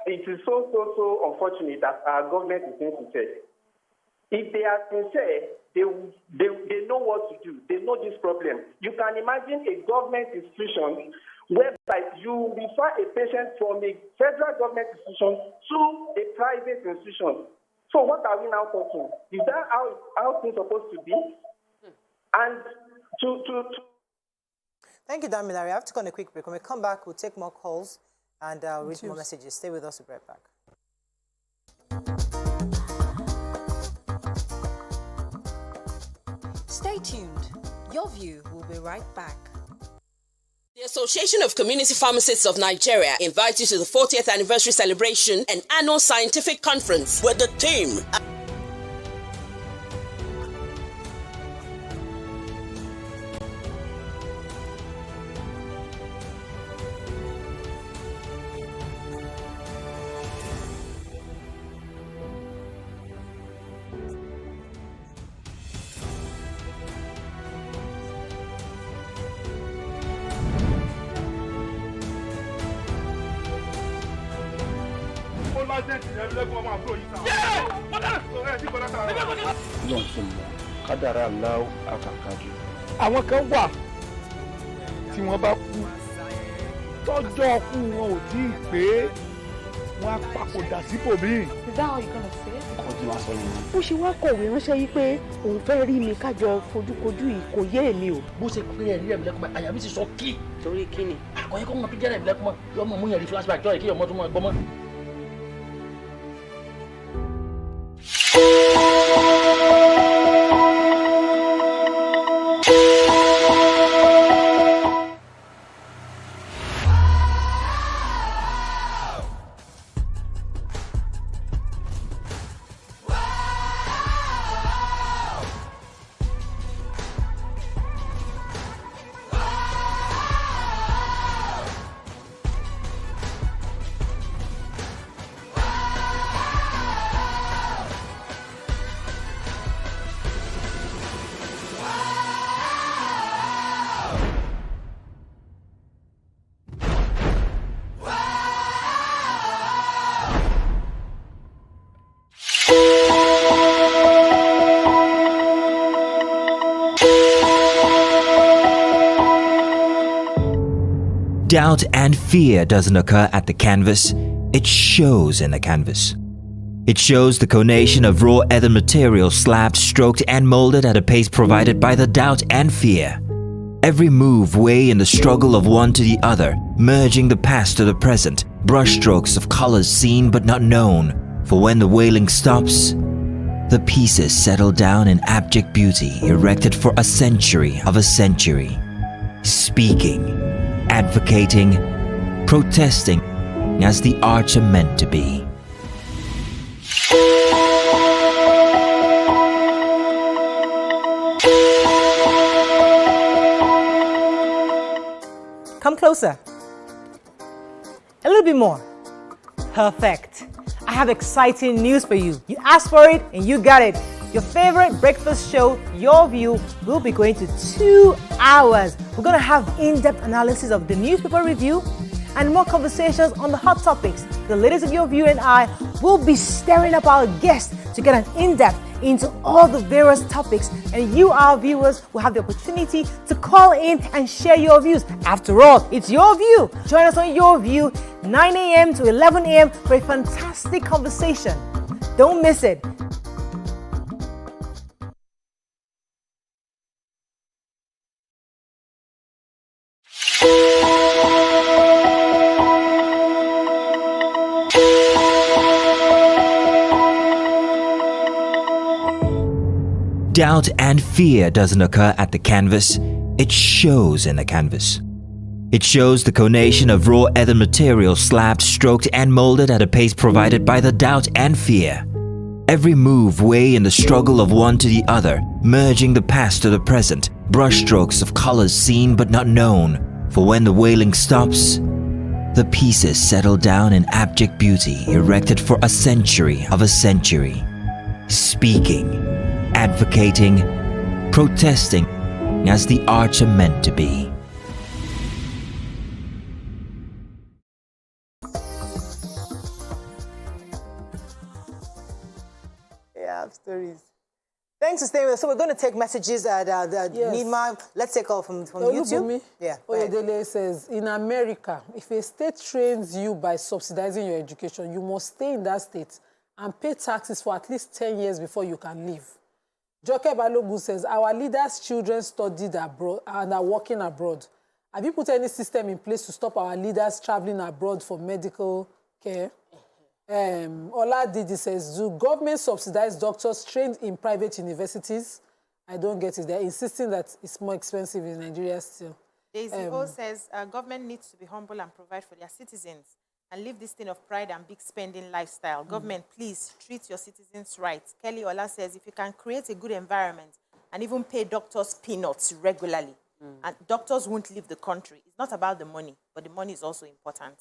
it is so unfortunate that our government is insincere. If they are sincere, they know what to do. They know this problem. You can imagine a government institution whereby you refer a patient from a federal government institution to a private institution. So what are we now talking? Is that how things are supposed to be? And to Thank you, Damilare. I have to go on a quick break. When we come back, we'll take more calls and read more messages. Stay with us. We'll be right back. Stay tuned. Your View will be right back. The Association of Community Pharmacists of Nigeria invites you to the 40th anniversary celebration and annual scientific conference with the theme àwọn kan wà tí wọ́n bá kú tọ́jọ́ kú wọn ò tí ì pé wọ́n á papòdà síbòmíì. Is that how you're gonna say it? Ọkọ tí wàá sọ yìí. Ó ṣe wá kọ̀wé ránṣẹ́ yìí pé òun fẹ́ rí mi kájọ fojúkojú yìí kò yé èmi o. bó ṣe pé ẹ̀rí ẹ̀mí lẹ́kùnmọ́ àyà mi sì sọ kí. Torí kí ni? àkọ́yẹ́ kọ́ mọ tó jẹ́rẹ̀ ẹ̀mí lẹ́kùnmọ́ yọmọ mú yẹn rí flashback jọ́ kí ọmọ tó mọ gbọ́mọ́. Doubt and fear doesn't occur at the canvas, it shows in the canvas. It shows the conation of raw ether material slabbed, stroked and molded at a pace provided by the doubt and fear. Every move way in the struggle of one to the other, merging the past to the present, brushstrokes of colors seen but not known. For when the wailing stops, the pieces settle down in abject beauty erected for a century of a century. Speaking, advocating, protesting as the arts are meant to be. Come closer. A little bit more. Perfect. I have exciting news for you. You asked for it and you got it. Your favorite breakfast show, Your View, will be going to 2 hours. We're going to have in-depth analysis of the newspaper review and more conversations on the hot topics. The ladies of Your View and I will be stirring up our guests to get an in-depth into all the various topics, and you, our viewers, will have the opportunity to call in and share your views. After all, it's Your View. Join us on Your View, 9 a.m. to 11 a.m. for a fantastic conversation. Don't miss it. Doubt and fear doesn't occur at the canvas, it shows in the canvas. It shows the conation of raw earthen material slabbed, stroked and molded at a pace provided by the doubt and fear. Every move way in the struggle of one to the other, merging the past to the present, brushstrokes of colors seen but not known. For when the wailing stops, the pieces settle down in abject beauty erected for a century of a century. Speaking, advocating, protesting as the arts are meant to be. Yeah, stories. Thanks for staying with us. So we're going to take messages at Nima. Let's take all from YouTube. Yeah. Oyedele says, in America, if a state trains you by subsidizing your education, you must stay in that state and pay taxes for at least 10 years before you can leave. Joke Balogu says, our leaders' children studied abroad and are working abroad. Have you put any system in place to stop our leaders traveling abroad for medical care? Ola Didi says, do government subsidize doctors trained in private universities? I don't get it. They're insisting that it's more expensive in Nigeria still. Daisy O says, government needs to be humble and provide for their citizens and leave this thing of pride and big spending lifestyle. Government, please treat your citizens right. Kelly Ola says, if you can create a good environment and even pay doctors peanuts regularly, and doctors won't leave the country. It's not about the money, but the money is also important.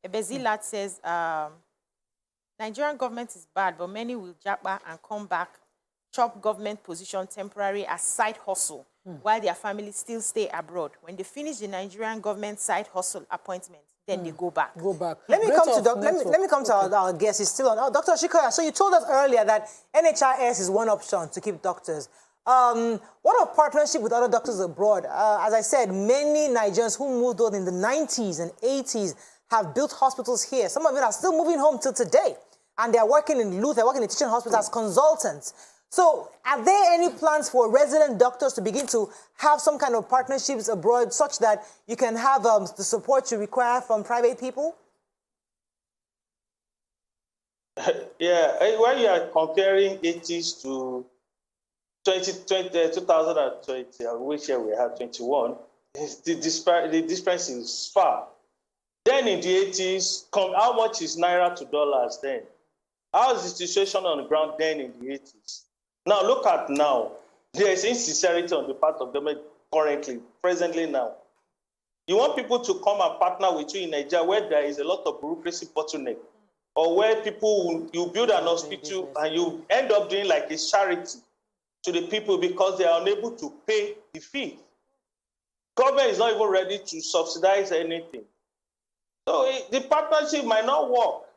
Ebezilat says, Nigerian government is bad, but many will japa and come back, chop government position temporary as side hustle, while their families still stay abroad. When they finish the Nigerian government side hustle appointment, then they go back. Let me come to our guest. He's still on. Dr. Shikoya, so you told us earlier that NHIS is one option to keep doctors. What of partnership with other doctors abroad? As I said, many Nigerians who moved on in the 90s and 80s have built hospitals here. Some of them are still moving home till today. And they're working in Luth, they're working in teaching hospitals as consultants. So are there any plans for resident doctors to begin to have some kind of partnerships abroad such that you can have the support you require from private people? Yeah, when you are comparing 80s to 2020, which year we have 21, the difference is far. Then in the 80s, how much is Naira to dollars then? How is the situation on the ground then in the 80s? Now, look at now. There is insincerity on the part of government currently, presently now. You want people to come and partner with you in Nigeria where there is a lot of bureaucracy bottleneck, or where people, you build an hospital and you end up doing like a charity to the people because they are unable to pay the fee. Government is not even ready to subsidize anything. So the partnership might not work.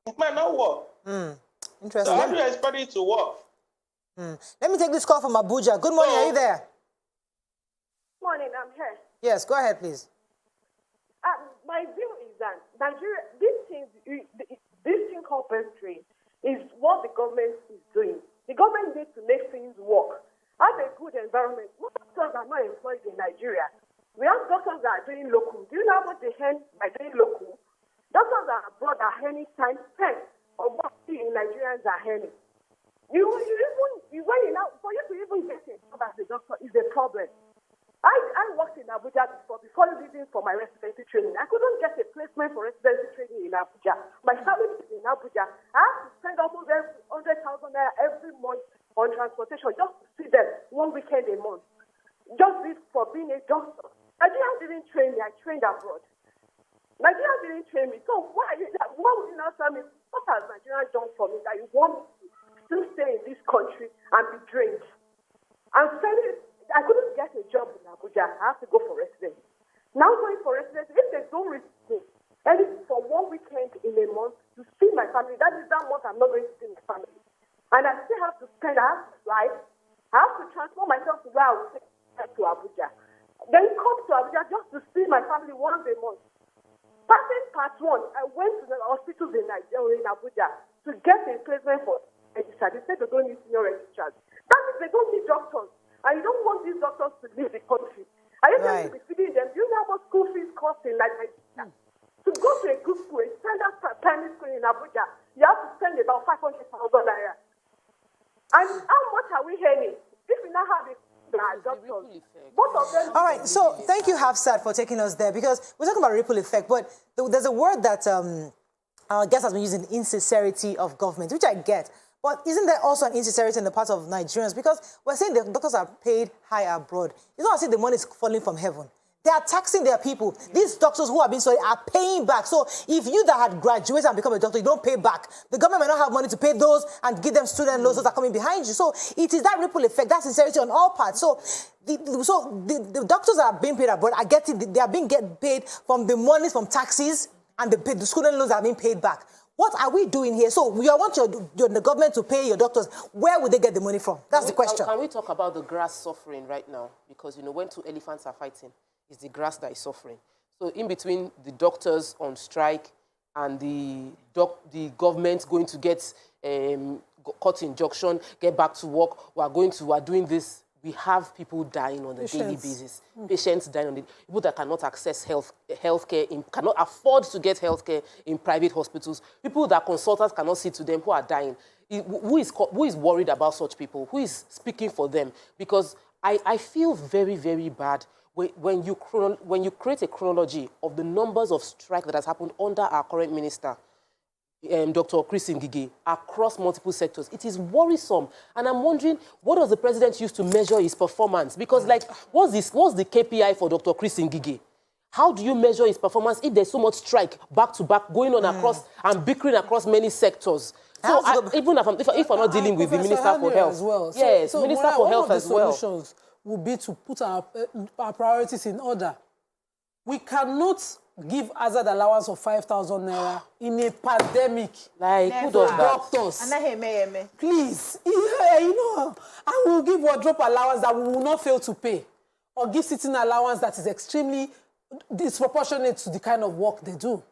It might not work. Interesting. So how do you expect it to work? Let me take this call from Abuja. Good morning, are you there? Morning, I'm here. Yes, go ahead, please. My view is that Nigeria, this thing called pastry is what the government is doing. The government needs to make things work. Have a good environment. Most doctors are not employed in Nigeria. We have doctors that are doing local. Do you know what they earn by doing local? Doctors that are abroad are earning times 10 of what we in Nigerians are earning. For you to even get a job as a doctor is a problem. I worked in Abuja before leaving for my residency training. I couldn't get a placement for residency training in Abuja. My family is in Abuja. I have to spend almost 100,000 naira every month on transportation just to see them 1 weekend a month. Just this for being a doctor. Nigeria didn't train me. I trained abroad. Nigeria didn't train me. So why would you now tell me, what has Nigeria done for me that you want me to stay in this country and be drained? I'm saying I couldn't get a job in Abuja. I have to go for residency. Now going for residency, if they don't receive me, and it's for 1 weekend in a month to see my family, that is that month I'm not going to see my family. And I still have to spend, I have to fly, I have to transport myself to where I will take to Abuja. Then come to Abuja just to see my family once a month. Passing part 1, I went to the hospitals in Nigeria, in Abuja, to get a placement for registrars. They said they don't need senior registrars. That means they don't need doctors. And you don't want these doctors to leave the country. Are you going to be feeding them? Do you know how much school fees cost in Nigeria? To go to a good school, a standard primary school in Abuja, you have to spend about 500,000 naira. And how much are we earning? If we now have a doctors, both of them. All right, so thank you, Hafsat, for taking us there, because we're talking about ripple effect, but there's a word that our guest has been using, insincerity of government, which I get. But isn't there also an insincerity in the part of Nigerians? Because we're saying the doctors are paid high abroad. It's not as if the money is falling from heaven. They are taxing their people. These doctors who have been studied are paying back. So if you that had graduated and become a doctor, you don't pay back. The government may not have money to pay those and give them student loans that are coming behind you. So it is that ripple effect, that sincerity on all parts. So the doctors that are being paid abroad are getting, they are being paid from the money from taxes, and the student loans are being paid back. What are we doing here? So you want the government to pay your doctors. Where would they get the money from? That's the question. Can we talk about the grass suffering right now? Because, you know, when 2 elephants are fighting, it's the grass that is suffering. So in between the doctors on strike and the government going to get court injunction, get back to work, we are doing this. We have people dying on a daily basis. Patients dying on people that cannot access healthcare, cannot afford to get healthcare in private hospitals. People that consultants cannot see to them, who are dying. Who is worried about such people? Who is speaking for them? Because I feel very, very bad when you create a chronology of the numbers of strike that has happened under our current minister, Dr. Chris Ngige, across multiple sectors. It is worrisome. And I'm wondering, what does the president use to measure his performance? Because, like, what's the KPI for Dr. Chris Ngige? How do you measure his performance if there's so much strike back-to-back going on across and bickering across many sectors? So even if I'm not dealing with the Minister for Health. As well. Yes, Minister for Health as well. One of the solutions would be to put our priorities in order. We cannot give hazard allowance of 5,000 naira in a pandemic. Like, who does that? Doctors. Please, you know, I will give wardrobe allowance that we will not fail to pay, or give sitting allowance that is extremely disproportionate to the kind of work they do.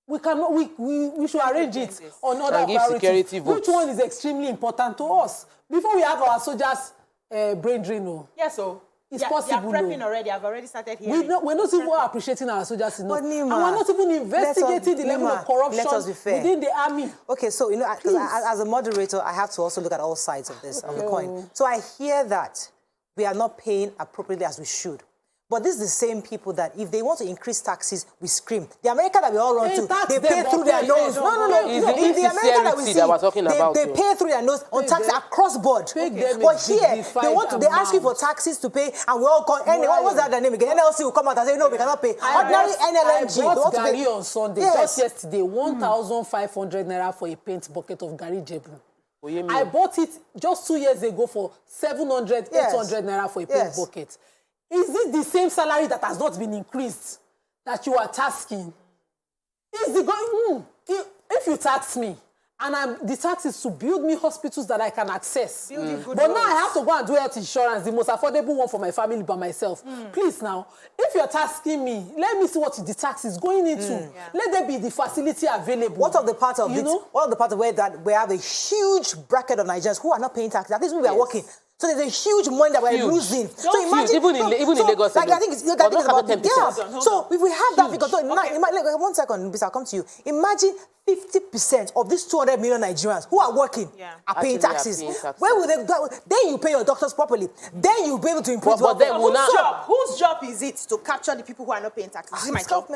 We cannot. We should arrange it on other priorities. Which one is extremely important to us before we have our soldiers brain drain? Yes, so. It's possible. You're prepping already. I've already started hearing. We're not even appreciating our soldiers enough. And we're not even investigating the level of corruption within the army. Okay, so, you know, as a moderator, I have to also look at all sides of this, of the coin. So I hear that we are not paying appropriately as we should. But this is the same people that, if they want to increase taxes, we scream. The America that we all run to, they pay through their nose. No. It's the America that we see, they pay through their nose on tax across board. But here, they ask you for taxes to pay, and we all call. What's that name again? NLC will come out and say, no, we cannot pay. Ordinary NLMG. I bought Gary on Sunday, just yesterday, 1,500 naira for a paint bucket of Gary Jebu. I bought it just 2 years ago for 700, 800 naira for a paint bucket. Is this the same salary that has not been increased that you are tasking? If you tax me, and the tax is to build me hospitals that I can access. But now I have to go and do health insurance, the most affordable one for my family by myself. Please now, if you're tasking me, let me see what the tax is going into. Let there be the facility available. What of the part of where that we have a huge bracket of Nigerians who are not paying taxes? At least we are working. So there's a huge money that we're losing. So imagine, even in Lagos. Like, I think it's about, so if we have that figure, one second, I'll come to you. Imagine 50% of these 200 million Nigerians who are working are paying taxes. Where will they? Then you pay your doctors properly. Then you'll be able to improve. Whose job is it to capture the people who are not paying taxes? Is it my job?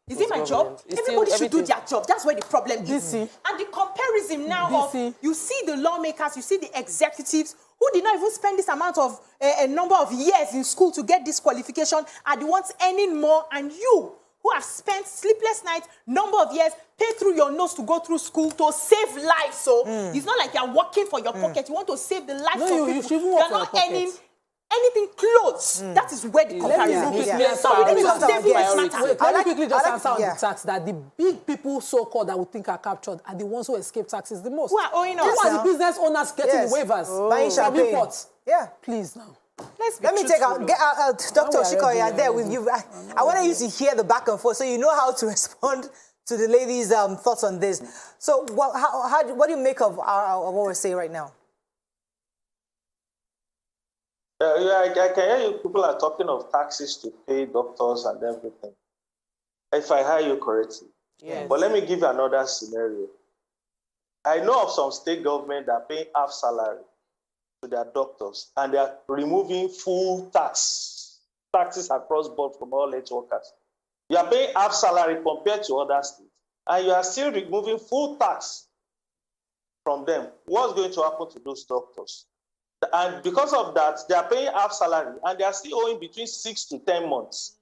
Is it my job? Everybody should do their job. That's where the problem is. And the comparison now of, you see the lawmakers, you see the executives who did not even spend this amount of a number of years in school to get this qualification are the ones earning more, and you who have spent sleepless nights, number of years, pay through your nose to go through school to save lives. So it's not like you're working for your pocket. You want to save the lives of people. You're not earning anything close. That is where the comparison is. Let me quickly just answer on the tax that the big people so-called that we think are captured are the ones who escape taxes the most. Who are owing us? Who are the business owners getting the waivers? Buying champagne. Yeah. Please now. Let me take out, Dr. Oshiko, you are there with you. I want you to hear the back and forth so you know how to respond to the ladies' thoughts on this. So what do you make of what we're saying right now? I can hear you. People are talking of taxes to pay doctors and everything. If I hear you correctly. Yes. But let me give you another scenario. I know of some state government that are paying half salary to their doctors, and they are removing full taxes across board from all health workers. You are paying half salary compared to other states, and you are still removing full tax from them. What's going to happen to those doctors? And because of that, they are paying half salary, and they are still owing between 6 to 10 months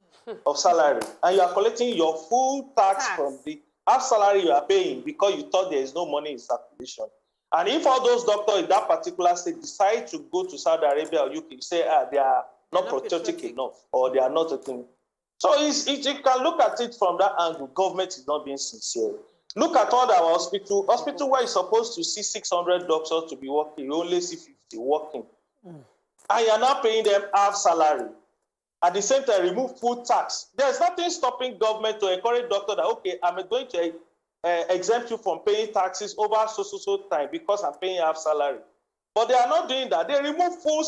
of salary. And you are collecting your full tax from the half salary you are paying because you thought there is no money in circulation. And if all those doctors in that particular state decide to go to Saudi Arabia or UK, say they are not patriotic enough, or they are not taking. So you can look at it from that angle. Government is not being sincere. Look at all our hospital where you're supposed to see 600 doctors to be working, you only see 50 working. And you're not paying them half salary. At the same time, remove full tax. There's nothing stopping government to encourage doctors that, okay, I'm going to exempt you from paying taxes over so time because I'm paying half salary. But they are not doing that. They remove full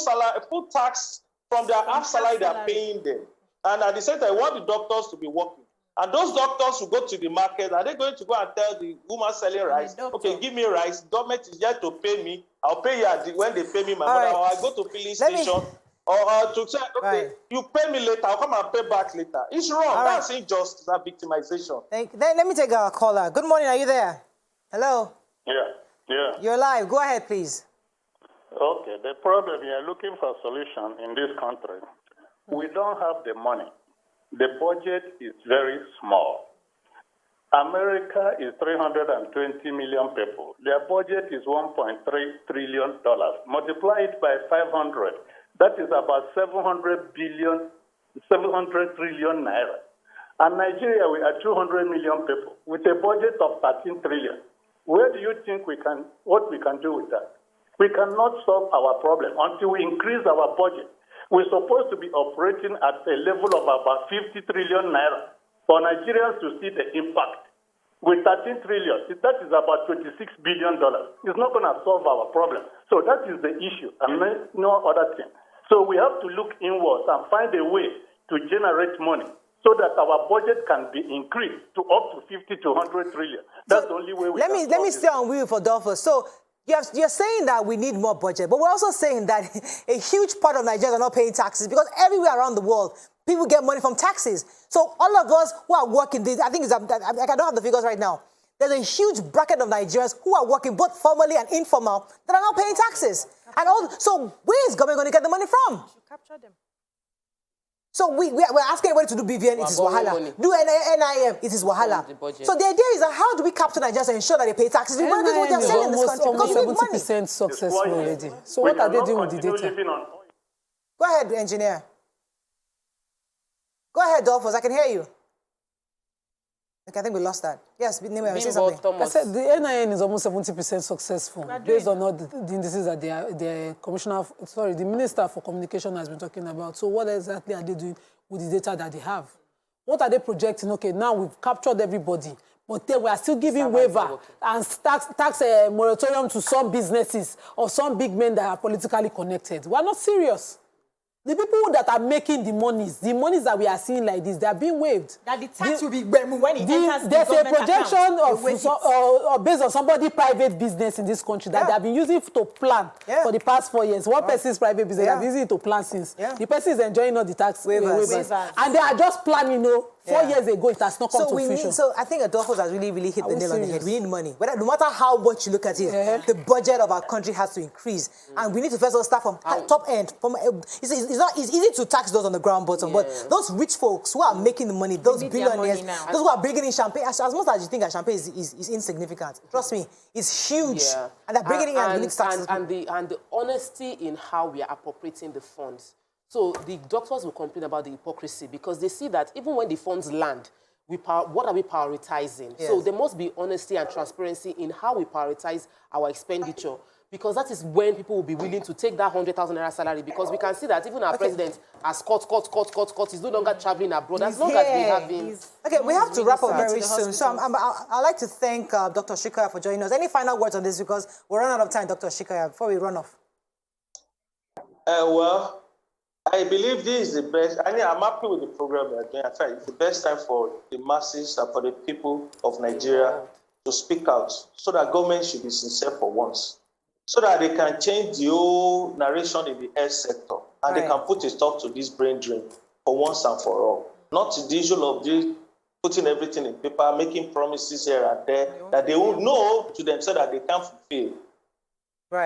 tax from their half salary they are paying them. And at the same time, I want the doctors to be working. And those doctors who go to the market, are they going to go and tell the woman selling rice, okay, give me rice, government is here to pay me, I'll pay you when they pay me my money, or I go to filling station, or to say, okay, you pay me later, I'll come and pay back later. It's wrong. That's injustice, that victimization. Let me take a caller. Good morning, are you there? Hello? Yeah. You're live. Go ahead, please. Okay, the problem, we are looking for a solution in this country. We don't have the money. The budget is very small. America is 320 million people. Their budget is $1.3 trillion. Multiply it by 500. That is about 700 trillion naira. And Nigeria, we are 200 million people with a budget of 13 trillion. Where do you think what we can do with that? We cannot solve our problem until we increase our budget. We're supposed to be operating at a level of about 50 trillion naira for Nigerians to see the impact. With 13 trillion, that is about $26 billion. It's not going to solve our problem. So that is the issue, and no other thing. So we have to look inwards and find a way to generate money so that our budget can be increased to up to 50 to 100 trillion. That's the only way we can solve Let me stay on with you for Dolphus. So you're saying that we need more budget, but we're also saying that a huge part of Nigerians are not paying taxes because everywhere around the world, people get money from taxes. So all of us who are working, I think I don't have the figures right now. There's a huge bracket of Nigerians who are working both formally and informal that are not paying taxes. So where is government going to get the money from? Capture them. So we're asking everybody to do BVN, it is wahala. Do NIM, it is wahala. So the idea is that how do we capture Nigerians and ensure that they pay taxes? We're going to do what they're saying in this country because we need money. 70% successful already. So what are they doing with the data? Go ahead, engineer. Go ahead, Dolphus, I can hear you. Okay, I think we lost that. Yes, Nime, say something. I said the NIN is almost 70% successful based on all the indices that the Minister for Communication has been talking about. So what exactly are they doing with the data that they have? What are they projecting? Okay, now we've captured everybody, But then we are still giving waiver and tax moratorium to some businesses or some big men that are politically connected. We are not serious. The people that are making the monies that we are seeing like this, they are being waived. That the tax will be when it enters the there's government a projection account, of based on somebody's private business in this country that they have been using to plan for the past 4 years. One person's private business, they have been using it to plan since. The person is enjoying all the tax waivers. And they are just planning, 4 years ago, it has not come to fruition. So I think Adolfo has really hit the nail on the head. We need money. No matter how much you look at it, the budget of our country has to increase. And we need to first of all start from top end. It's easy to tax those on the ground bottom, but those rich folks who are making the money, those billionaires, those who are bringing in champagne, as much as you think that champagne is insignificant, trust me, it's huge. And they're bringing in and taxes. And the honesty in how we are appropriating the funds. So the doctors will complain about the hypocrisy because they see that even when the funds land, what are we prioritizing? Yes. So there must be honesty and transparency in how we prioritize our expenditure because that is when people will be willing to take that 100,000 naira salary because we can see that even our president has cut. He's no longer traveling abroad as long as we have been. Okay, we have to wrap up very soon. So I'd like to thank Dr. Shikaya for joining us. Any final words on this because we're running out of time, Dr. Shikaya, before we run off? Well, I believe this is the best. I'm happy with the program we are doing. I feel it's the best time for the masses and for the people of Nigeria to speak out so that government should be sincere for once, so that they can change the whole narration in the health sector and they can put a stop to this brain drain for once and for all. Not the usual of this putting everything in paper, making promises here and there that they will know to themselves that they can't fulfill.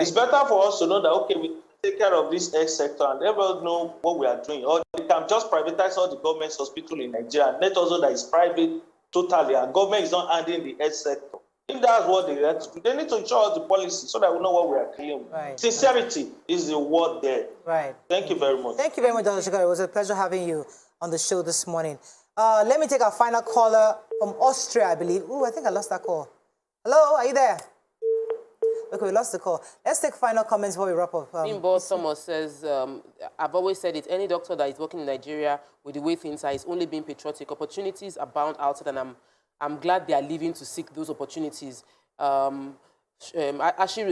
It's better for us to know that, okay, we take care of this health sector and everyone know what we are doing. Or they can just privatize all the government hospitals in Nigeria and let us know that it's private totally and government is not handling the health sector. If that's what they have to do, they need to show us the policy so that we know what we are dealing with. Sincerity is the word there. Thank you very much. Thank you very much, Dr. Shikara. It was a pleasure having you on the show this morning. Let me take our final caller from Austria, I believe. Ooh, I think I lost that call. Hello, are you there? Okay, we lost the call. Let's take final comments before we wrap up. Bimbo Thomas says, I've always said it, any doctor that is working in Nigeria with the way things are is only being patriotic. Opportunities abound outside, and I'm glad they are leaving to seek those opportunities. Ashiru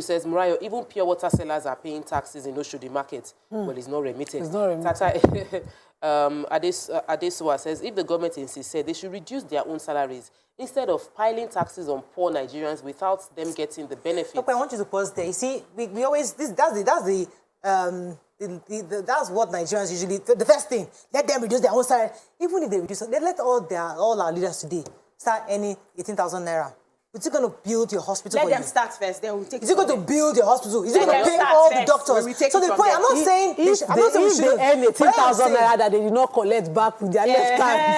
says, Murayo, even pure water sellers are paying taxes in Oshodi market. Well, it's not remitted. It's not remitted. Adesua says, if the government is sincere, they should reduce their own salaries instead of piling taxes on poor Nigerians without them getting the benefit. Look, I want you to pause there. You see, we always, that's what Nigerians usually, the first thing, let them reduce their own salary. Even if they reduce, they let all our leaders today start earning 18,000 naira. Is it going to build your hospital Let for them you? start first, then we'll take it. Is it going to build your hospital? Is it going to pay all the doctors? So the point, I'm not saying if they earn 18,000 naira that they did not collect back with their left hand,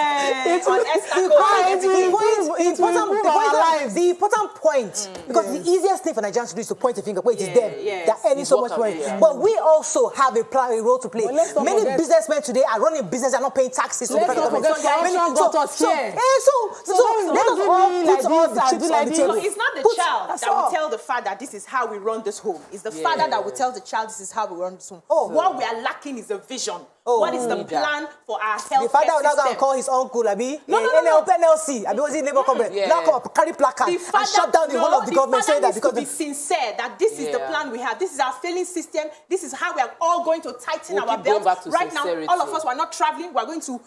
the important point, because the easiest thing for Nigerians to do is to point a finger, but it is them. They're earning so much money. But we also have a role to play. Many businessmen today are running business and not paying taxes to the federal government. So let us all put all the chips on the table. It's not the child that will tell the father, this is how we run this home. It's the father that will tell the child, this is how we run this home. What we are lacking is a vision. What is the plan for our health system? The father will not go and call his uncle, NLC, was it Labour Congress? Now come up, carry placard and shut down the whole of the government saying that because to be sincere that this is the plan we have. This is our failing system. This is how we are all going to tighten our belts. Right now, all of us who are not traveling, we are going to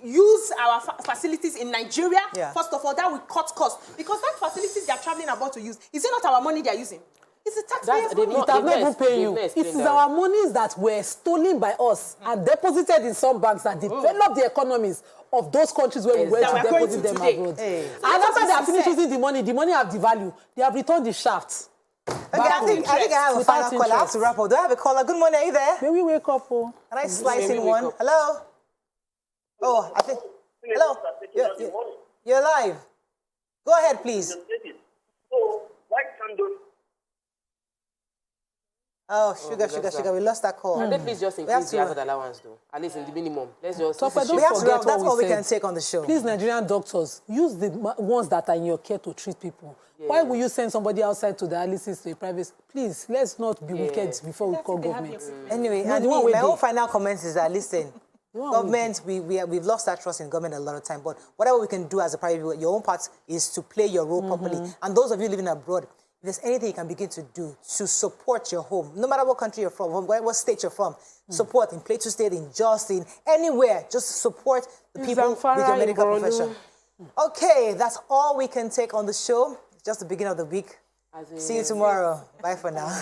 use our facilities in Nigeria. First of all, that will cut costs because that facilities they are traveling about to use, is it not our money they are using? It's the taxpayers' money. It has not even paid you. It is our monies that were stolen by us and deposited in some banks that developed the economies of those countries where we went to deposit them abroad. And after they have finished using the money have devalued. They have returned the shafts. Okay, I think I have a final call. I have to wrap up. Do I have a caller? Good morning, are you there? May we wake up? Can I slice in one? Hello? Oh, I think. Hello? You're live. Go ahead, please. So, why can't those... Oh, sugar. We lost that call. Can they please just increase the hazard allowance, though? At least in the minimum. Let's just... So that's all we can take on the show. Please, Nigerian doctors, use the ones that are in your care to treat people. Why will you send somebody outside to dialysis to a private... Please, let's not be wicked before we call government. Anyway, my own final comment is that, listen, Government, we've lost that trust in government a lot of time, but whatever we can do as a private, your own part is to play your role properly. And those of you living abroad, if there's anything you can begin to do to support your home, no matter what country you're from, what state you're from, support in Plateau State, in Jos, in anywhere, just support the people with your medical profession. Okay, that's all we can take on the show. It's just the beginning of the week. See you tomorrow. Bye for now.